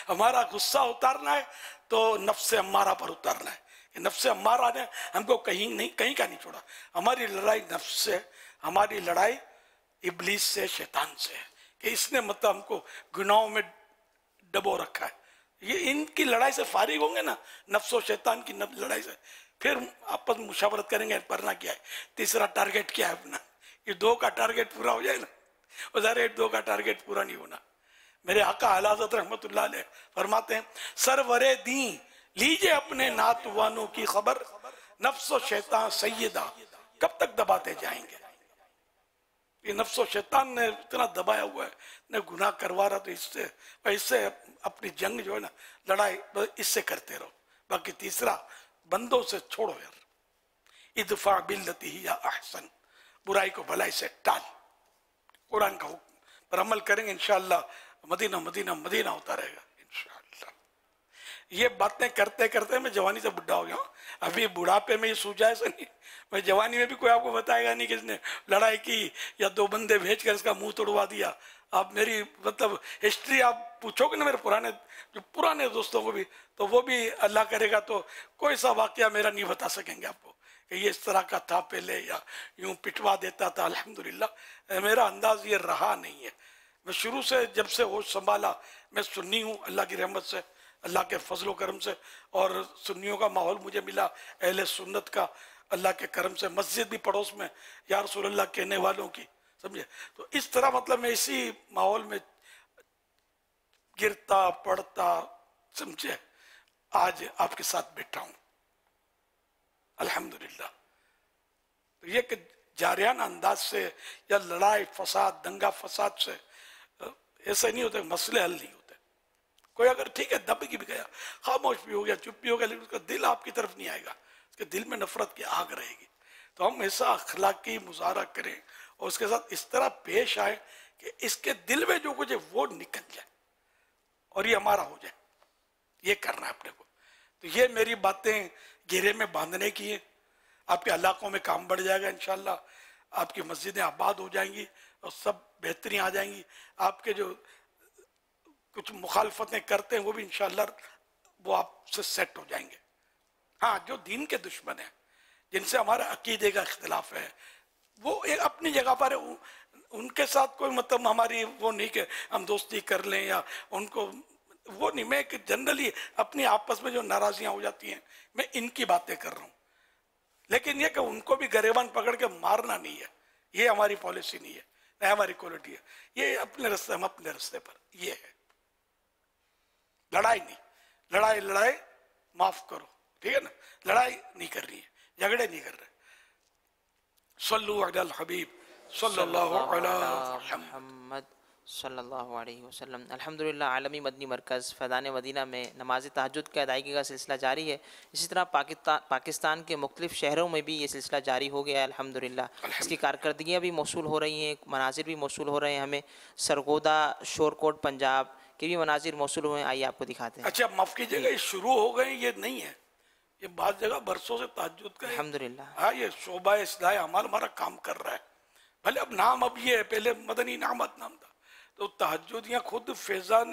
ہمارا غصہ اتارنا ہے تو نفس امارہ پر اتارنا ہے. نفس امارہ نے ہم کو کہیں کا نہیں چھوڑا. ہماری لڑائی نفس سے، ہماری لڑائی ابلیس سے، شیطان سے ہے کہ اس نے مطلب ہم کو گناہوں میں ڈبو رکھا ہے. یہ ان کی لڑائی سے فارغ ہوں گے نا، نفس و شیطان کی لڑائی سے، پھر آپس میں مشاورت کریں گے پڑھنا کیا ہے، تیسرا ٹارگیٹ کیا ہے اپنا. یہ 2 کا ٹارگیٹ پورا ہو جائے نا، وہ ظاہر 2 کا ٹارگیٹ پورا نہیں ہونا. میرے آقا اعلی حضرت رحمت اللہ علیہ فرماتے ہیں، سرور دین لیجئے اپنے ناتوانوں کی خبر، نفس و شیطان سیدہ کب تک دباتے جائیں گے. یہ نفس و شیطان نے اتنا دبایا ہوا ہے، نے گناہ کروا رہا، تو اس سے اپنی جنگ جو ہے نا، لڑائی اس سے کرتے رہو. باقی تیسرا بندوں سے چھوڑو یار، ادفع باللتی ہی یا احسن، برائی کو بھلائی سے ٹال. قرآن کا حکم پر عمل کریں گے انشاءاللہ مدینہ مدینہ مدینہ ہوتا رہے گا انشاءاللہ. یہ باتیں کرتے کرتے میں جوانی سے بڑھا ہو گیا ہوں. ابھی بڑھاپے میں یہ سوچا ایسا نہیں، میں جوانی میں بھی کوئی آپ کو بتائے گا نہیں کہ اس نے لڑائی کی یا 2 بندے بھیج کر اس کا منہ توڑوا دیا. آپ میری مطلب ہسٹری آپ پوچھو گے نا میرے پرانے دوستوں کو بھی، تو وہ بھی اللہ کرے گا تو کوئی سا واقعہ میرا نہیں بتا سکیں گے آپ کو کہ یہ اس طرح کا تھا پہلے یا یوں پٹوا دیتا تھا. الحمدللہ میرا انداز یہ رہا نہیں ہے. میں شروع سے جب سے ہوش سنبھالا میں سنی ہوں، اللہ کی رحمت سے، اللہ کے فضل و کرم سے، اور سنیوں کا ماحول مجھے ملا، اہل سنت کا اللہ کے کرم سے، مسجد بھی پڑوس میں یا رسول اللہ کہنے والوں کی، سمجھے. تو اس طرح مطلب میں اسی ماحول میں گرتا پڑتا، سمجھے، آج آپ کے ساتھ بیٹھا ہوں الحمدللہ. تو یہ کہ جاریانہ انداز سے یا لڑائی فساد دنگا فساد سے ایسے نہیں ہوتے، مسئلے حل نہیں ہوتے. کوئی اگر ٹھیک ہے دب بھی گیا، خاموش بھی ہو گیا، چپ بھی ہو گیا، لیکن اس کا دل آپ کی طرف نہیں آئے گا، اس کے دل میں نفرت کی آگ رہے گی. تو ہم ایسا اخلاقی مظاہرہ کریں اور اس کے ساتھ اس طرح پیش آئے کہ اس کے دل میں جو کچھ ہے وہ نکل جائے اور یہ ہمارا ہو جائے. یہ کرنا ہے اپنے کو. تو یہ میری باتیں گھیرے میں باندھنے کی ہیں. آپ کے علاقوں میں کام بڑھ جائے گا انشاءاللہ، آپ کی مسجدیں آباد ہو جائیں گی اور سب بہتری آ جائیں گی. آپ کے جو کچھ مخالفتیں کرتے ہیں وہ بھی انشاءاللہ وہ آپ سے سیٹ ہو جائیں گے. ہاں جو دین کے دشمن ہیں، جن سے ہمارا عقیدے کا اختلاف ہے، وہ ایک اپنی جگہ پر ہے، ان کے ساتھ کوئی مطلب ہماری وہ نہیں کہ ہم دوستی کر لیں یا ان کو وہ نہیں. میں کہ جنرلی اپنی آپس میں جو ناراضیاں ہو جاتی ہیں میں ان کی باتیں کر رہا ہوں. لیکن یہ کہ ان کو بھی گریبان پکڑ کے مارنا نہیں ہے، یہ ہماری پالیسی نہیں ہے، نہ ہماری کوالٹی ہے. یہ اپنے رستے، ہم اپنے رستے پر، یہ ہے لڑائی نہیں. لڑائی معاف کرو، ٹھیک ہے نا، لڑائی نہیں کر رہی ہے، جھگڑے نہیں کر رہے. صلو علی الحبیب صلی اللہ علی محمد صلی اللہ علیہ وسلم. الحمدللہ عالمی مدنی مرکز فیضان مدینہ میں نماز تہجد کی ادائیگی کا سلسلہ جاری ہے. اسی طرح پاکستان کے مختلف شہروں میں بھی یہ سلسلہ جاری ہو گیا ہے الحمدللہ. اس کی کارکردگیاں بھی موصول ہو رہی ہیں، مناظر بھی موصول ہو رہے ہیں. ہمیں سرگودا شورکوٹ پنجاب کے بھی مناظر موصول ہوئے ہیں، آئیے آپ کو دکھاتے ہیں. اچھا معاف کیجیے گا، یہ شروع ہو گئے، یہ نہیں ہے، یہ بعض جگہ برسوں سے تہجد کا الحمدللہ. ہاں یہ شعبہ اصلاح اعمال ہمارا کام کر رہا ہے. بھلے اب نام اب یہ ہے، پہلے مدنی انعامات نام تھا. تو تہجد یا خود فیضان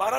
12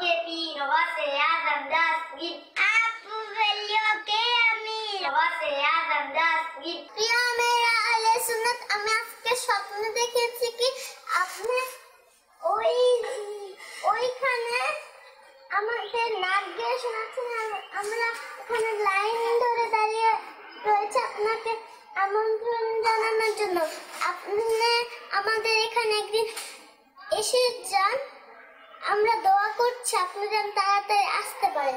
کے پیر غوث اعظم دستگیر آپ ولیوں کے امیر غوث اعظم دستگیر প্রিয় মেয়েরা আহলে সুন্নাত আমি আজকে স্বপ্ন দেখেছি কি আপনি ওইখানে আমাদের নাক দিয়ে শোনাচ্ছেন আমরা ওখানে লাইন ধরে দাঁড়িয়ে রয়েছে আপনাকে আমন্ত্রণ জানানোর জন্য আপনি আমাদের এখানে একদিন এসে যান আমরা দোয়া করছি আপনি যেন তাড়াতাড়ি আসতে পারেন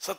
7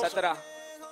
17।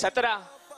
17।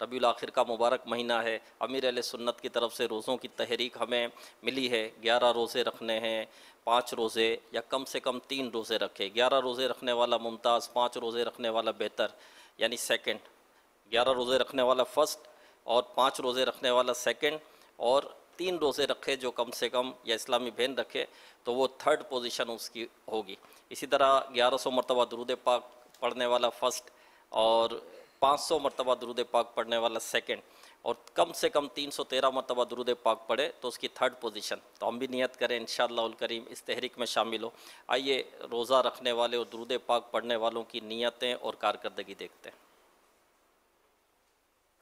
ربیع الاخر کا مبارک مہینہ ہے. امیر اہل سنت کی طرف سے روزوں کی تحریک ہمیں ملی ہے. 11 روزے رکھنے ہیں، 5 روزے یا کم سے کم 3 روزے رکھے. 11 روزے رکھنے والا ممتاز، 5 روزے رکھنے والا بہتر یعنی سیکنڈ. 11 روزے رکھنے والا فرسٹ اور 5 روزے رکھنے والا سیکنڈ، اور 3 روزے رکھے جو کم سے کم یا اسلامی بہن رکھے تو وہ تھرڈ پوزیشن اس کی ہوگی. اسی طرح 1100 مرتبہ درود پاک پڑھنے والا فرسٹ اور 500 مرتبہ درود پاک پڑھنے والا سیکنڈ، اور کم سے کم 313 مرتبہ درود پاک پڑھے تو اس کی تھرڈ پوزیشن. تو ہم بھی نیت کریں انشاءاللہ الکریم اس تحریک میں شامل ہو. آئیے روزہ رکھنے والے اور درود پاک پڑھنے والوں کی نیتیں اور کارکردگی دیکھتے ہیں.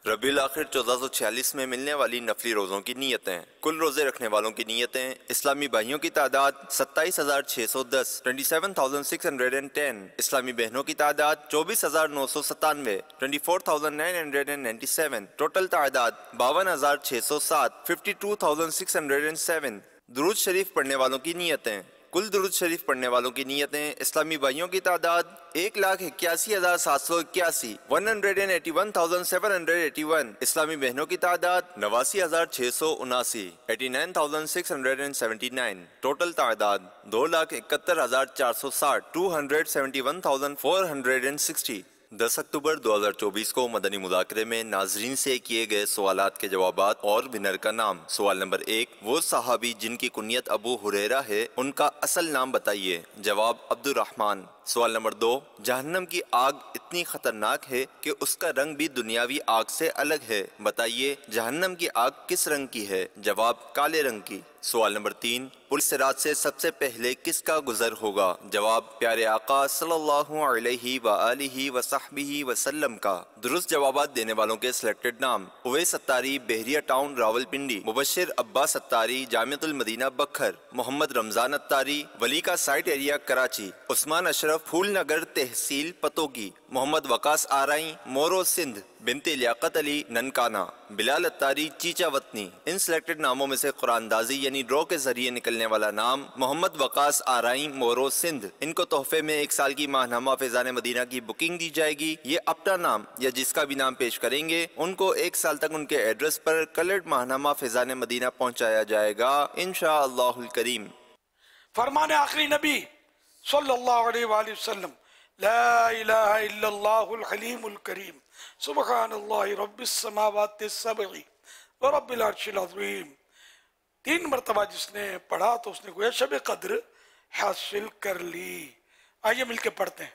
ربیع الاخر 1446 میں ملنے والی نفلی روزوں کی نیتیں. کل روزے رکھنے والوں کی نیتیں: اسلامی بھائیوں کی تعداد 27,610 27,610. اسلامی بہنوں کی تعداد 24,997 24,997. ٹوٹل تعداد 52,607 52,607. درود شریف پڑھنے والوں کی نیتیں. کل درود شریف پڑھنے والوں کی نیتیں: اسلامی بھائیوں کی تعداد 1,81,781 181,781. اسلامی بہنوں کی تعداد 89,679 89,679. ٹوٹل تعداد 2,71,460 271,460. 10 اکتوبر 2024 کو مدنی مذاکرے میں ناظرین سے کیے گئے سوالات کے جوابات اور ونر کا نام. سوال نمبر 1: وہ صحابی جن کی کنیت ابو ہریرہ ہے ان کا اصل نام بتائیے. جواب: عبد الرحمن. سوال نمبر 2: جہنم کی آگ اتنی خطرناک ہے کہ اس کا رنگ بھی دنیاوی آگ سے الگ ہے، بتائیے جہنم کی آگ کس رنگ کی ہے؟ جواب: کالے رنگ کی. سوال نمبر 3: پل صراط سے سب سے پہلے کس کا گزر ہوگا؟ جواب: پیارے آقا صلی اللہ علیہ وآلہ وصحبہ وسلم کا. درست جوابات دینے والوں کے سلیکٹڈ نام: اویس اتاری، بحریہ ٹاؤن، راولپنڈی. مبشر عباس اتاری، جامعۃ المدینہ بکھر. محمد رمضان اتاری، ولی کا سائٹ ایریا کراچی. عثمان اشرف، پھول نگر تحصیل پتوکی. محمد وقاص آرائی، مورو سندھ. بنت لیاقت علی، ننکانہ. بلال اتاری، چیچا وطنی. ان سلیکٹڈ ناموں میں سے قرآن دازی یعنی ڈرا کے ذریعے نکلنے والا نام محمد وقاص آرائی، مورو سندھ. ان کو تحفے میں 1 سال کی ماہنامہ فیضان مدینہ کی بکنگ دی جائے گی. یہ اپنا نام یا جس کا بھی نام پیش کریں گے ان کو 1 سال تک ان کے ایڈریس پر کلرڈ ماہنامہ فیضان مدینہ پہنچایا جائے گا انشاءاللہ الکریم. فرمان آخری نبی صلی اللہ علیہ وآلہ وسلم: لا الہ الا اللہ الحلیم الکریم سبحان اللہ رب السماوات السبع ورب العرش العظیم. 3 مرتبہ جس نے پڑھا تو اس نے گویا شب قدر حاصل کر لی. آئیے مل کے پڑھتے ہیں.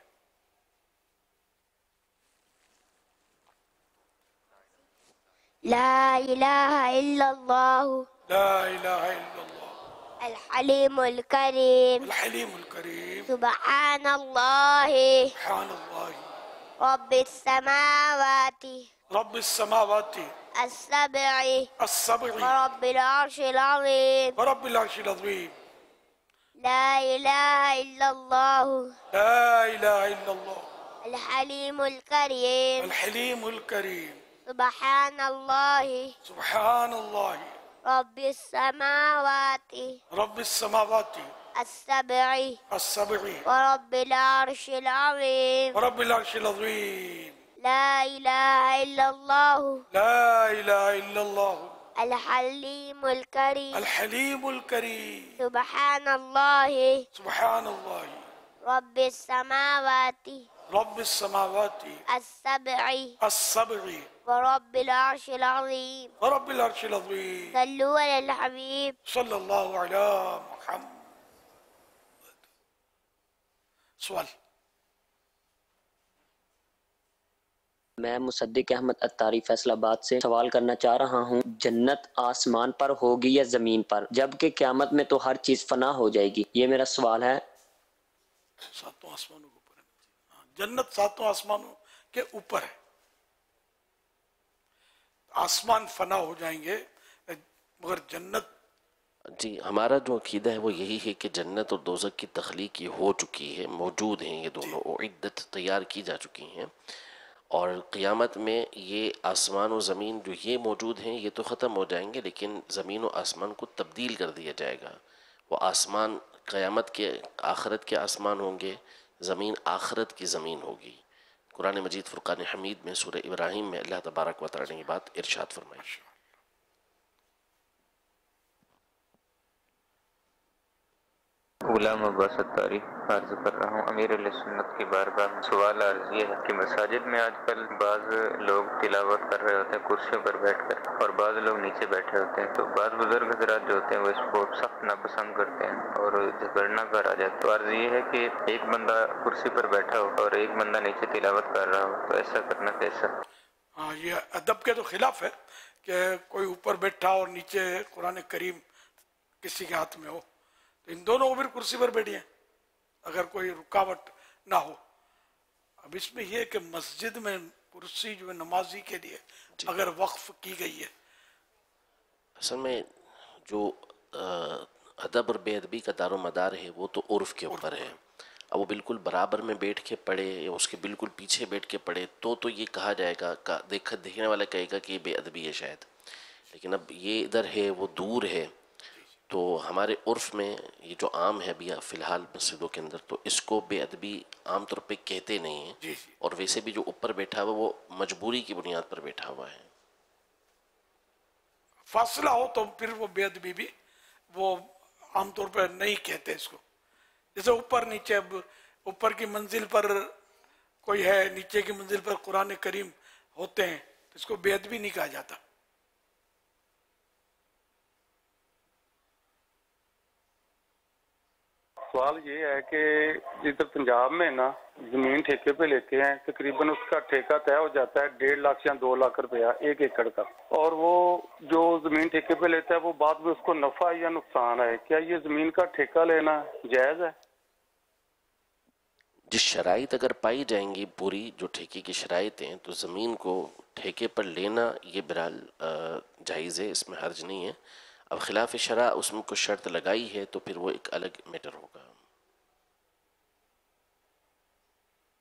لا الہ الا اللہ لا الہ الا اللہ الحلیم الکریم الحلیم الکریم سبحان اللہ سبحان اللہ رب السماوات رب السماوات السبع السبع ورب العرش العظیم ورب العرش العظیم. لا الہ الا اللہ لا الہ الا اللہ الحلیم الکریم الحلیم الکریم سبحان اللہ سبحان اللہ رب السماوات رب السماوات السبع السبع ورب العرش العظیم ورب العرش العظیم. لا الہ الا اللہ لا الہ الا اللہ الحلیم الکریم الحلیم الکریم سبحان اللہ سبحان اللہ رب السماوات رب السماوات السبع السبع ورب العرش العظیم ورب العرش العظیم. صلوا علی الحبیب صلی اللہ علی محمد. سوال. میں مصدق احمد اتاری فیصل آباد سے سوال کرنا چاہ رہا ہوں، جنت آسمان پر ہوگی یا زمین پر؟ جبکہ قیامت میں تو ہر چیز فنا ہو جائے گی. یہ میرا سوال ہے. 7 آسمانوں کے اوپر ہے. جنت 7 آسمانوں کے اوپر ہے. آسمان فنا ہو جائیں گے مگر جنت. جی ہمارا جو عقیدہ ہے وہ یہی ہے کہ جنت اور دوزخ کی تخلیق یہ ہو چکی ہے، موجود ہیں یہ دونوں، اعدت تیار کی جا چکی ہیں. اور قیامت میں یہ آسمان و زمین جو یہ موجود ہیں یہ تو ختم ہو جائیں گے، لیکن زمین و آسمان کو تبدیل کر دیا جائے گا. وہ آسمان قیامت کے آخرت کے آسمان ہوں گے، زمین آخرت کی زمین ہوگی. قرآن مجید فرقان حمید میں سورہ ابراہیم میں اللہ تبارک و تعالی نے یہ بات ارشاد فرمائی. غلام عباس اتاری عرض کر رہا ہوں. امیر علیہ سنت کی بارگاہ میں سوال عرض یہ ہے کہ مساجد میں آج کل بعض لوگ تلاوت کر رہے ہوتے ہیں کرسیوں پر بیٹھ کر اور بعض لوگ نیچے بیٹھے ہوتے ہیں, تو بعض بزرگ حضرات جو ہوتے ہیں وہ اس کو سخت ناپسند کرتے ہیں اور جھگڑنا کر آ جاتے ہیں. تو عرض یہ ہے کہ ایک بندہ کرسی پر بیٹھا ہو اور ایک بندہ نیچے تلاوت کر رہا ہو, تو ایسا کرنا کیسا؟ ہاں, یہ ادب کے تو خلاف ہے کہ کوئی اوپر بیٹھا اور نیچے قرآن کریم کسی کے ہاتھ میں ہو, تو ان دونوں کو پھر کرسی پر بیٹھے ہیں اگر کوئی رکاوٹ نہ ہو. اب اس میں یہ کہ مسجد میں کرسی جو ہے نمازی کے لیے اگر وقف کی گئی ہے, اصل میں جو ادب اور بے ادبی کا دار و مدار ہے وہ تو عرف کے اوپر ہے. اب وہ بالکل برابر میں بیٹھ کے پڑھے یا اس کے بالکل پیچھے بیٹھ کے پڑھے تو یہ کہا جائے گا, دیکھنے والا کہے گا کہ یہ بے ادبی ہے شاید, لیکن اب یہ ادھر ہے وہ دور ہے. تو ہمارے عرف میں یہ جو عام ہے ابھی فی الحال مسجدوں کے اندر, تو اس کو بے ادبی عام طور پہ کہتے نہیں ہیں. اور ویسے بھی جو اوپر بیٹھا ہوا وہ مجبوری کی بنیاد پر بیٹھا ہوا ہے. فاصلہ ہو تو پھر وہ بے ادبی بھی وہ عام طور پر نہیں کہتے اس کو. جیسے اوپر نیچے, اب اوپر کی منزل پر کوئی ہے, نیچے کی منزل پر قرآن کریم ہوتے ہیں, تو اس کو بے ادبی نہیں کہا جاتا. سوال یہ ہے کہ ادھر پنجاب میں نا زمین ٹھیکے پہ لیتے ہیں, تقریباً اس کا ٹھیکہ طے ہو جاتا ہے 1.5 لاکھ یا 2 لاکھ روپیہ 1 ایکڑ کا, اور وہ جو زمین ٹھیکے پہ لیتا ہے وہ بعد میں اس کو نفع یا نقصان ہے. کیا یہ زمین کا ٹھیکہ لینا جائز ہے؟ جس شرائط اگر پائی جائیں گی پوری جو ٹھیکے کی شرائط ہیں, تو زمین کو ٹھیکے پر لینا یہ بہرحال جائز ہے, اس میں حرج نہیں ہے. اب خلاف شرع اس میں کوئی شرط لگائی ہے تو پھر وہ ایک الگ میٹر ہوگا.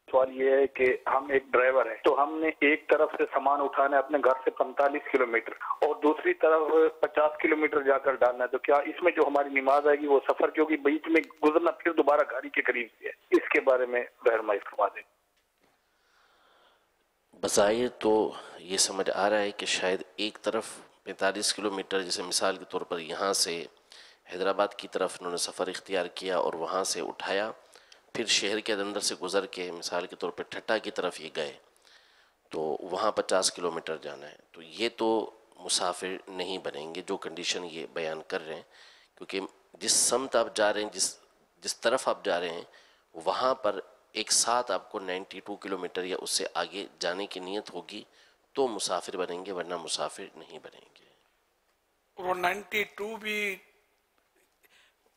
سوال یہ ہے کہ ہم ایک ڈرائیور ہیں, تو ہم نے ایک طرف سے سامان اٹھانا ہے اپنے گھر سے 45 کلومیٹر اور دوسری طرف 50 کلومیٹر جا کر ڈالنا ہے, تو کیا اس میں جو ہماری نماز آئے گی وہ سفر, کیونکہ بیچ میں گزرنا پھر دوبارہ گاڑی کے قریب سے ہے, اس کے بارے میں رہنمائی فرما دیں. بظاہر تو یہ سمجھ آ رہا ہے کہ شاید ایک طرف 45 کلومیٹر, جیسے مثال کے طور پر یہاں سے حیدرآباد کی طرف انہوں نے سفر اختیار کیا اور وہاں سے اٹھایا, پھر شہر کے اندر سے گزر کے مثال کے طور پر ٹھٹا کی طرف یہ گئے, تو وہاں 50 کلومیٹر جانا ہے. تو یہ تو مسافر نہیں بنیں گے جو کنڈیشن یہ بیان کر رہے ہیں, کیونکہ جس سمت آپ جا رہے ہیں, جس طرف آپ جا رہے ہیں, وہاں پر ایک ساتھ آپ کو 92 کلومیٹر یا اس سے آگے جانے کی نیت ہوگی تو مسافر بنیں گے, ورنہ مسافر نہیں بنیں گے. وہ 92 بھی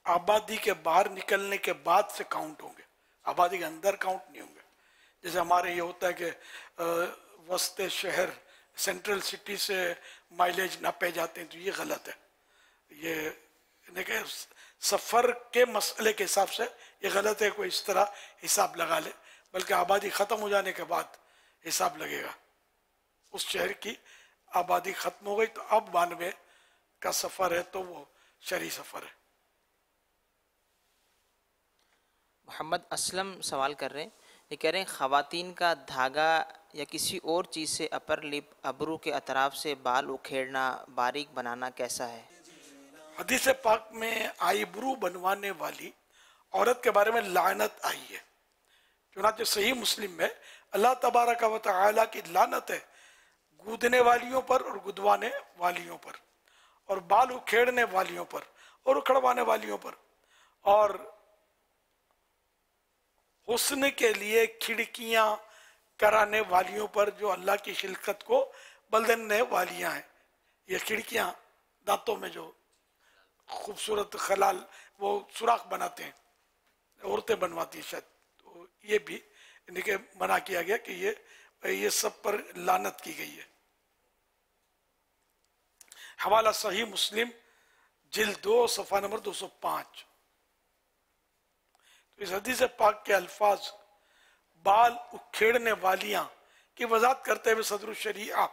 آبادی کے باہر نکلنے کے بعد سے کاؤنٹ ہوں گے, آبادی کے اندر کاؤنٹ نہیں ہوں گے. جیسے ہمارے یہ ہوتا ہے کہ وسط شہر سینٹرل سٹی سے مائلیج ناپے جاتے ہیں, تو یہ غلط ہے. یہ کہ سفر کے مسئلے کے حساب سے یہ غلط ہے, کوئی اس طرح حساب لگا لے, بلکہ آبادی ختم ہو جانے کے بعد حساب لگے گا. اس شہر کی آبادی ختم ہو گئی تو اب 92 کا سفر ہے تو وہ شرعی سفر ہے. محمد اسلم سوال کر رہے ہیں, یہ کہہ رہے ہیں خواتین کا دھاگا یا کسی اور چیز سے اپر لپ ابرو کے اطراف سے بال اکھیڑنا باریک بنانا کیسا ہے؟ حدیث پاک میں آئی برو بنوانے والی عورت کے بارے میں لعنت آئی ہے. چنانچہ صحیح مسلم میں اللہ تبارک و تعالی کی لعنت ہے گودنے والیوں پر اور گدوانے والیوں پر, اور بال اکھیڑنے والیوں پر اور اکھڑوانے والیوں پر, اور حسن کے لیے کھڑکیاں کرانے والیوں پر جو اللہ کی خلقت کو بدلنے والیاں ہیں. یہ کھڑکیاں دانتوں میں جو خوبصورت خلال وہ سوراخ بناتے ہیں, عورتیں بنواتی ہیں شاید, تو یہ بھی یعنی کہ منع کیا گیا کہ یہ سب پر لعنت کی گئی ہے. حوالہ صحیح مسلم جلد 2 صفحہ نمبر 205. تو اس حدیث پاک کے الفاظ بال اکھیڑنے والیاں کی وضاحت کرتے ہوئے صدر الشریعہ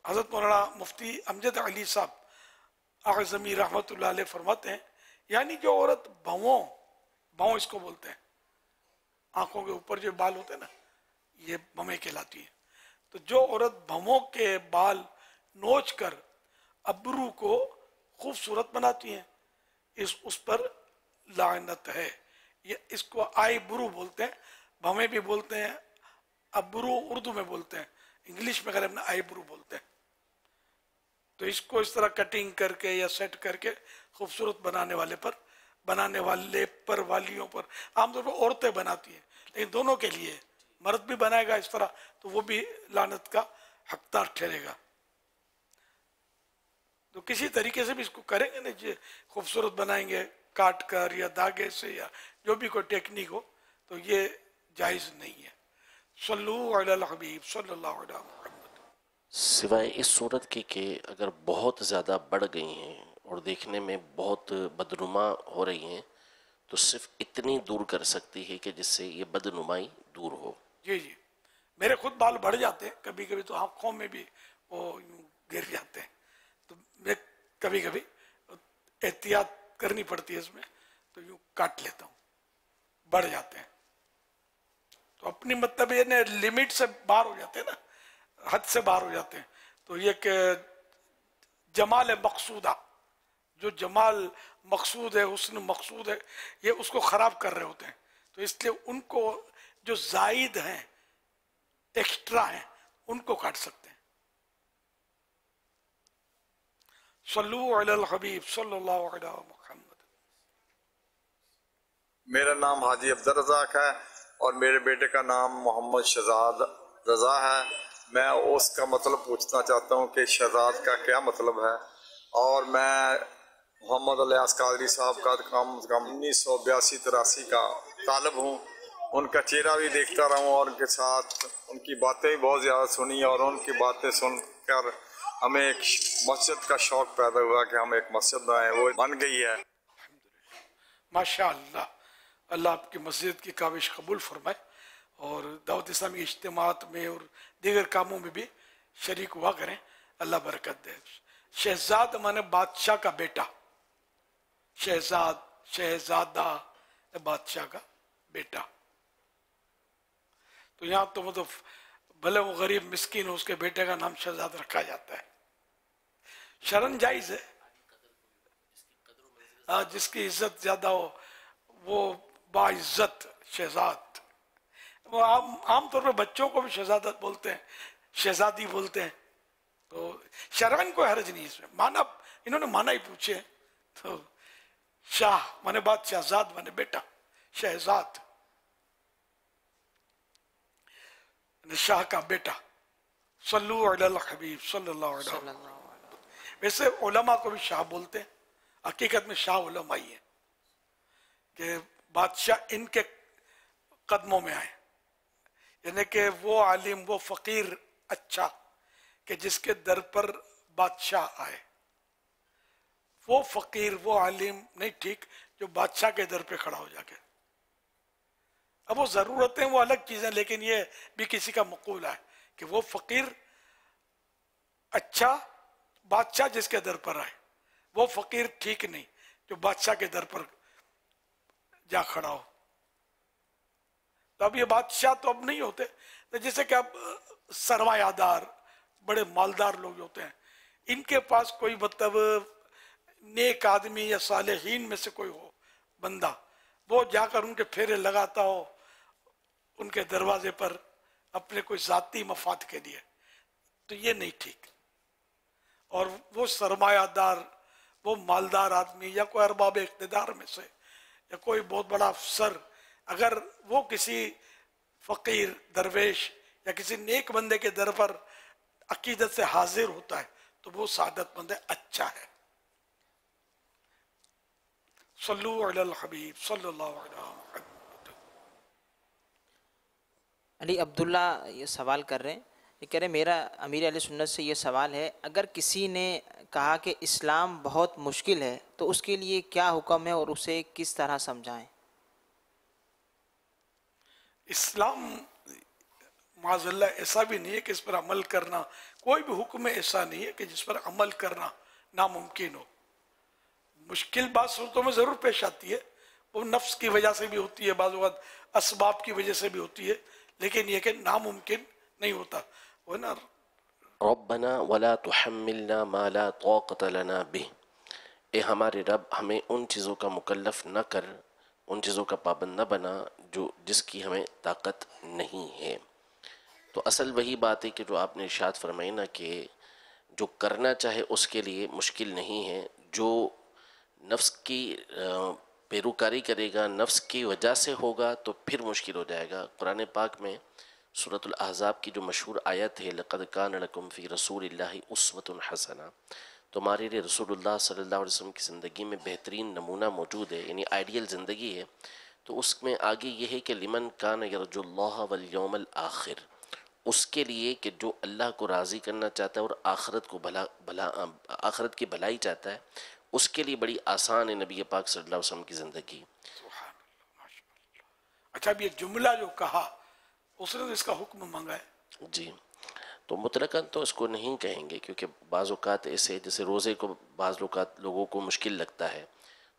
حضرت مولانا مفتی امجد علی صاحب اعظمی رحمت اللہ علیہ فرماتے ہیں, یعنی جو عورت بھاؤں اس کو بولتے ہیں, آنکھوں کے اوپر جو بال ہوتے ہیں نا, یہ بھمیں کہلاتی ہیں. تو جو عورت بھموں کے بال نوچ کر ابرو کو خوبصورت بناتی ہیں اس پر لعنت ہے. یہ اس کو آئی برو بولتے ہیں, بھمیں بھی بولتے ہیں, ابرو اردو میں بولتے ہیں, انگلش میں غالب میں آئی برو بولتے ہیں. تو اس کو اس طرح کٹنگ کر کے یا سیٹ کر کے خوبصورت بنانے والے پر والیوں پر عام طور پر عورتیں بناتی ہیں, لیکن دونوں کے لیے مرد بھی بنائے گا اس طرح تو وہ بھی لعنت کا حقدار ٹھہرے گا. تو کسی طریقے سے بھی اس کو کریں گے نا جی, خوبصورت بنائیں گے کاٹ کر یا داغے سے یا جو بھی کوئی ٹیکنیک ہو, تو یہ جائز نہیں ہے. صلو علی الحبیب صلی اللہ علیہ وسلم. سوائے اس صورت کی کہ اگر بہت زیادہ بڑھ گئی ہیں اور دیکھنے میں بہت بدنما ہو رہی ہیں, تو صرف اتنی دور کر سکتی ہے کہ جس سے یہ بدنمائی دور ہو. جی جی, میرے خود بال بڑھ جاتے ہیں کبھی کبھی, تو آنکھوں میں بھی وہ گر جاتے ہیں, تو میں کبھی کبھی احتیاط کرنی پڑتی ہے اس میں, تو یوں کاٹ لیتا ہوں, بڑھ جاتے ہیں. تو اپنی مطلب یہ لمٹ سے باہر ہو جاتے ہیں نا, حد سے باہر ہو جاتے ہیں. تو یہ کہ جمال مقصودہ, جو جمال مقصود ہے, حسن مقصود ہے, یہ اس کو خراب کر رہے ہوتے ہیں. تو اس لیے ان کو جو زائد ہیں, ایکسٹرا ہیں, ان کو کاٹ سکتے ہیں. صلو علی الحبیب صلی اللہ علیہ محمد. میرا نام حاجی عبدالرزاق ہے اور میرے بیٹے کا نام محمد شہزاد رضا ہے. میں اس کا مطلب پوچھنا چاہتا ہوں کہ شہزاد کا کیا مطلب ہے, اور میں محمد الیاس قادری صاحب کا کم از کم 1982-83 کا طالب ہوں. ان کا چہرہ بھی دیکھتا رہا ہوں اور ان کے ساتھ ان کی باتیں بھی بہت زیادہ سنی, اور ان کی باتیں سن کر ہمیں ایک مسجد کا شوق پیدا ہوا کہ ہم ایک مسجد بنائیں. وہ بن گئی ہے. ماشاء اللہ, اللہ آپ کی مسجد کی کاوش قبول فرمائے اور دعوت اسلامی اجتماعات میں اور دیگر کاموں میں بھی شریک ہوا کریں. اللہ برکت دے. شہزاد مانے بادشاہ کا بیٹا, شہزاد شہزادہ بادشاہ کا بیٹا. تو یہاں تو مطلب بھلے وہ غریب مسکین ہو, اس کے بیٹے کا نام شہزاد رکھا جاتا ہے. شرن جائز ہے, جس کی عزت زیادہ ہو وہ باعزت شہزاد. وہ عام طور پہ بچوں کو بھی شہزادت بولتے ہیں, شہزادی بولتے ہیں. تو شرعن کوئی حرج نہیں اس میں. مانا انہوں نے مانا ہی پوچھے, تو شاہ مانے بات, شہزاد مانے بیٹا, شہزاد شاہ کا بیٹا. صلو علی الحبیب صلی اللہ علیہ وسلم. ویسے علماء کو بھی شاہ بولتے ہیں, حقیقت میں شاہ علماء ہی ہیں کہ بادشاہ ان کے قدموں میں آئے, یعنی کہ وہ عالم وہ فقیر اچھا کہ جس کے در پر بادشاہ آئے. وہ فقیر وہ عالم نہیں ٹھیک جو بادشاہ کے در پہ کھڑا ہو جا کے. اب وہ ضرورتیں وہ الگ چیزیں, لیکن یہ بھی کسی کا مقولہ ہے کہ وہ فقیر اچھا بادشاہ جس کے در پر آئے. وہ فقیر ٹھیک نہیں جو بادشاہ کے در پر جا کھڑا ہو. تو اب یہ بادشاہ تو اب نہیں ہوتے, جیسے کہ اب سرمایہ دار بڑے مالدار لوگ ہوتے ہیں, ان کے پاس کوئی مطلب نیک آدمی یا صالحین میں سے کوئی ہو بندہ, وہ جا کر ان کے پھیرے لگاتا ہو ان کے دروازے پر اپنے کوئی ذاتی مفاد کے لیے, تو یہ نہیں ٹھیک. اور وہ سرمایہ دار وہ مالدار آدمی یا کوئی ارباب اقتدار میں سے یا کوئی بہت بڑا افسر, اگر وہ کسی فقیر درویش یا کسی نیک بندے کے در پر عقیدت سے حاضر ہوتا ہے تو وہ سعادت مند ہے, اچھا ہے. صلو علی الحبیب صلی اللہ علیہ وسلم. علی عبداللہ یہ سوال کر رہے ہیں, یہ کہہ رہے ہیں میرا امیر اہل سنت سے یہ سوال ہے, اگر کسی نے کہا کہ اسلام بہت مشکل ہے تو اس کے لیے کیا حکم ہے اور اسے کس طرح سمجھائیں؟ اسلام معاذ اللہ ایسا بھی نہیں ہے کہ اس پر عمل کرنا, کوئی بھی حکم ایسا نہیں ہے کہ جس پر عمل کرنا ناممکن ہو. مشکل بات صورتوں میں ضرور پیش آتی ہے, وہ نفس کی وجہ سے بھی ہوتی ہے, بعض اوقات اسباب کی وجہ سے بھی ہوتی ہے, لیکن یہ کہ ناممکن نہیں ہوتا وہ نا ربنا ولا تحملنا ما لا طاقت لنا به، اے ہمارے رب ہمیں ان چیزوں کا مکلف نہ کر، ان چیزوں کا پابند نہ بنا جس کی ہمیں طاقت نہیں ہے۔ تو اصل وہی بات ہے کہ جو آپ نے ارشاد فرمائی نا کہ جو کرنا چاہے اس کے لیے مشکل نہیں ہے، جو نفس کی پیروکاری کرے گا، نفس کی وجہ سے ہوگا تو پھر مشکل ہو جائے گا۔ قرآن پاک میں سورۃ الاحزاب کی جو مشہور آیت ہے لَقَدْ كَانَ لَكُمْ فِي رَسُولِ اللَّهِ أُسْوَةٌ حَسَنَةٌ، تمہارے لیے رسول اللہ صلی اللہ علیہ وسلم کی زندگی میں بہترین نمونہ موجود ہے، یعنی آئیڈیل زندگی ہے۔ تو اس میں آگے یہ ہے کہ لمن کان یرجو اللہ والیوم الآخر، اس کے لیے کہ جو اللہ کو راضی کرنا چاہتا ہے اور آخرت کو آخرت کی بھلائی چاہتا ہے، اس کے لیے بڑی آسان ہے نبی پاک صلی اللہ علیہ وسلم کی زندگی۔ اچھا اب یہ جملہ جو کہا اس نے تو اس کا حکم مانگا ہے؟ جی، تو مطلقاً تو اس کو نہیں کہیں گے، کیونکہ بعض اوقات ایسے جیسے روزے کو بعض اوقات لوگوں کو مشکل لگتا ہے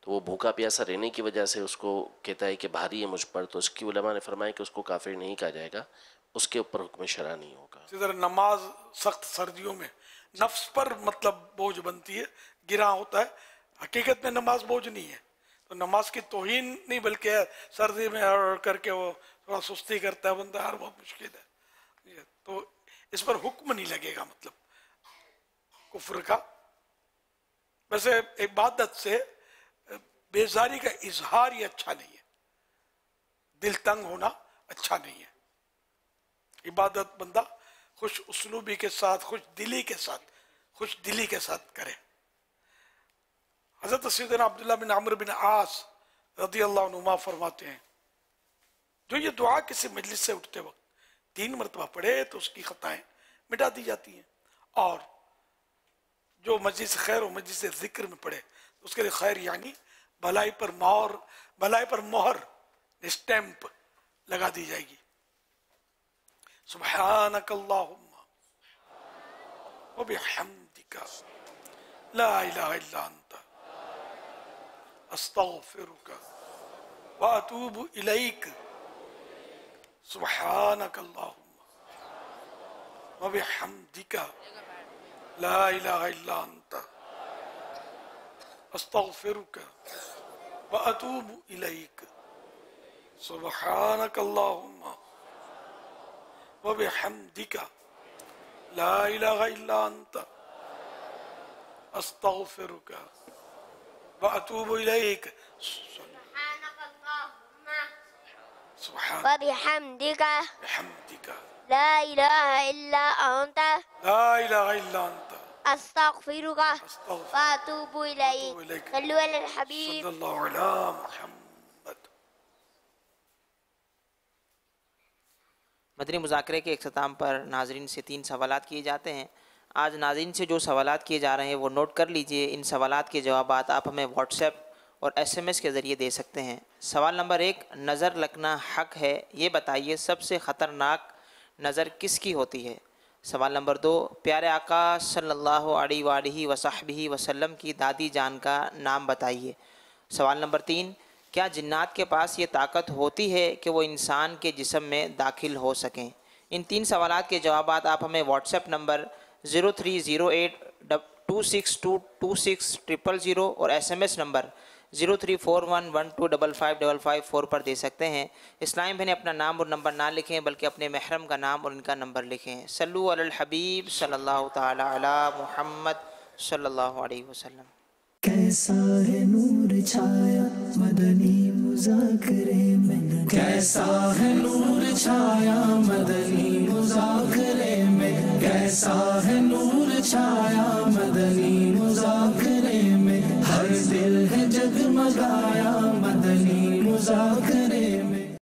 تو وہ بھوکا پیاسا رہنے کی وجہ سے اس کو کہتا ہے کہ بھاری ہے مجھ پر، تو اس کی علماء نے فرمایا کہ اس کو کافر نہیں کہا جائے گا، اس کے اوپر حکم شرع نہیں ہوگا۔ اسی طرح نماز سخت سردیوں میں نفس پر مطلب بوجھ بنتی ہے، گراں ہوتا ہے، حقیقت میں نماز بوجھ نہیں ہے، تو نماز کی توہین نہیں بلکہ سردی میں کر کے وہ تھوڑا سستی کرتا ہے بندہ، یار بہت مشکل ہے، تو اس پر حکم نہیں لگے گا مطلب کفر کا۔ ویسے عبادت سے بیزاری کا اظہار ہی اچھا نہیں ہے، دل تنگ ہونا اچھا نہیں ہے۔ عبادت بندہ خوش اسلوبی کے ساتھ، خوش دلی کے ساتھ کرے۔ حضرت سیدنا عبداللہ بن عمرو بن عاص رضی اللہ عنہما فرماتے ہیں جو یہ دعا کسی مجلس سے اٹھتے وقت 3 مرتبہ پڑھے تو اس کی خطائیں مٹا دی جاتی ہیں، اور جو مجلس خیر و مجلس ذکر میں پڑھے اس کے لیے خیر یعنی بھلائی پر مہر اسٹیمپ لگا دی جائے گی۔ سبحانک اللہم وبحمدک لا الہ الا انت استغفرک واتوب الیک۔ سبحانک اللہم وبحمدک لا الہ الا انت استغفرک واتوب الیک۔ سبحانک اللہم وبحمدک لا الہ الا انت استغفرک واتوب الیک۔ وبحمدك لا إله إلا أنت أستغفرك وأتوب إليك۔ صلوا على الحبيب صلی اللہ علیہ محمد۔ مدنی مذاکرے کے اختتام پر ناظرین سے 3 سوالات کیے جاتے ہیں۔ آج ناظرین سے جو سوالات کیے جا رہے ہیں وہ نوٹ کر لیجئے۔ ان سوالات کے جوابات آپ ہمیں واٹس ایپ اور SMS کے ذریعے دے سکتے ہیں۔ سوال نمبر 1، نظر لگنا حق ہے، یہ بتائیے سب سے خطرناک نظر کس کی ہوتی ہے؟ سوال نمبر 2، پیارے آقا صلی اللہ علیہ وآلہ وصحبہ وسلم کی دادی جان کا نام بتائیے۔ سوال نمبر 3، کیا جنات کے پاس یہ طاقت ہوتی ہے کہ وہ انسان کے جسم میں داخل ہو سکیں؟ ان 3 سوالات کے جوابات آپ ہمیں واٹس ایپ نمبر 030826226000 اور SMS نمبر 0341125555 پر دے سکتے ہیں۔ اسلام بھائی نے اپنا نام اور نمبر نہ لکھیں بلکہ اپنے محرم کا نام اور ان کا نمبر لکھیں۔ صلو علی الحبیب صلی اللہ تعالی علی محمد صلی اللہ علیہ وسلم۔ کیسا ہے نور چھایا مدنی مذاکرے میں، کیسا ہے نور چھایا مدنی مذاکرے میں، کیسا ہے نور چھایا مدنی مذاکرے میں، ہر دل ہے جگمگایا مدنی مذاکرے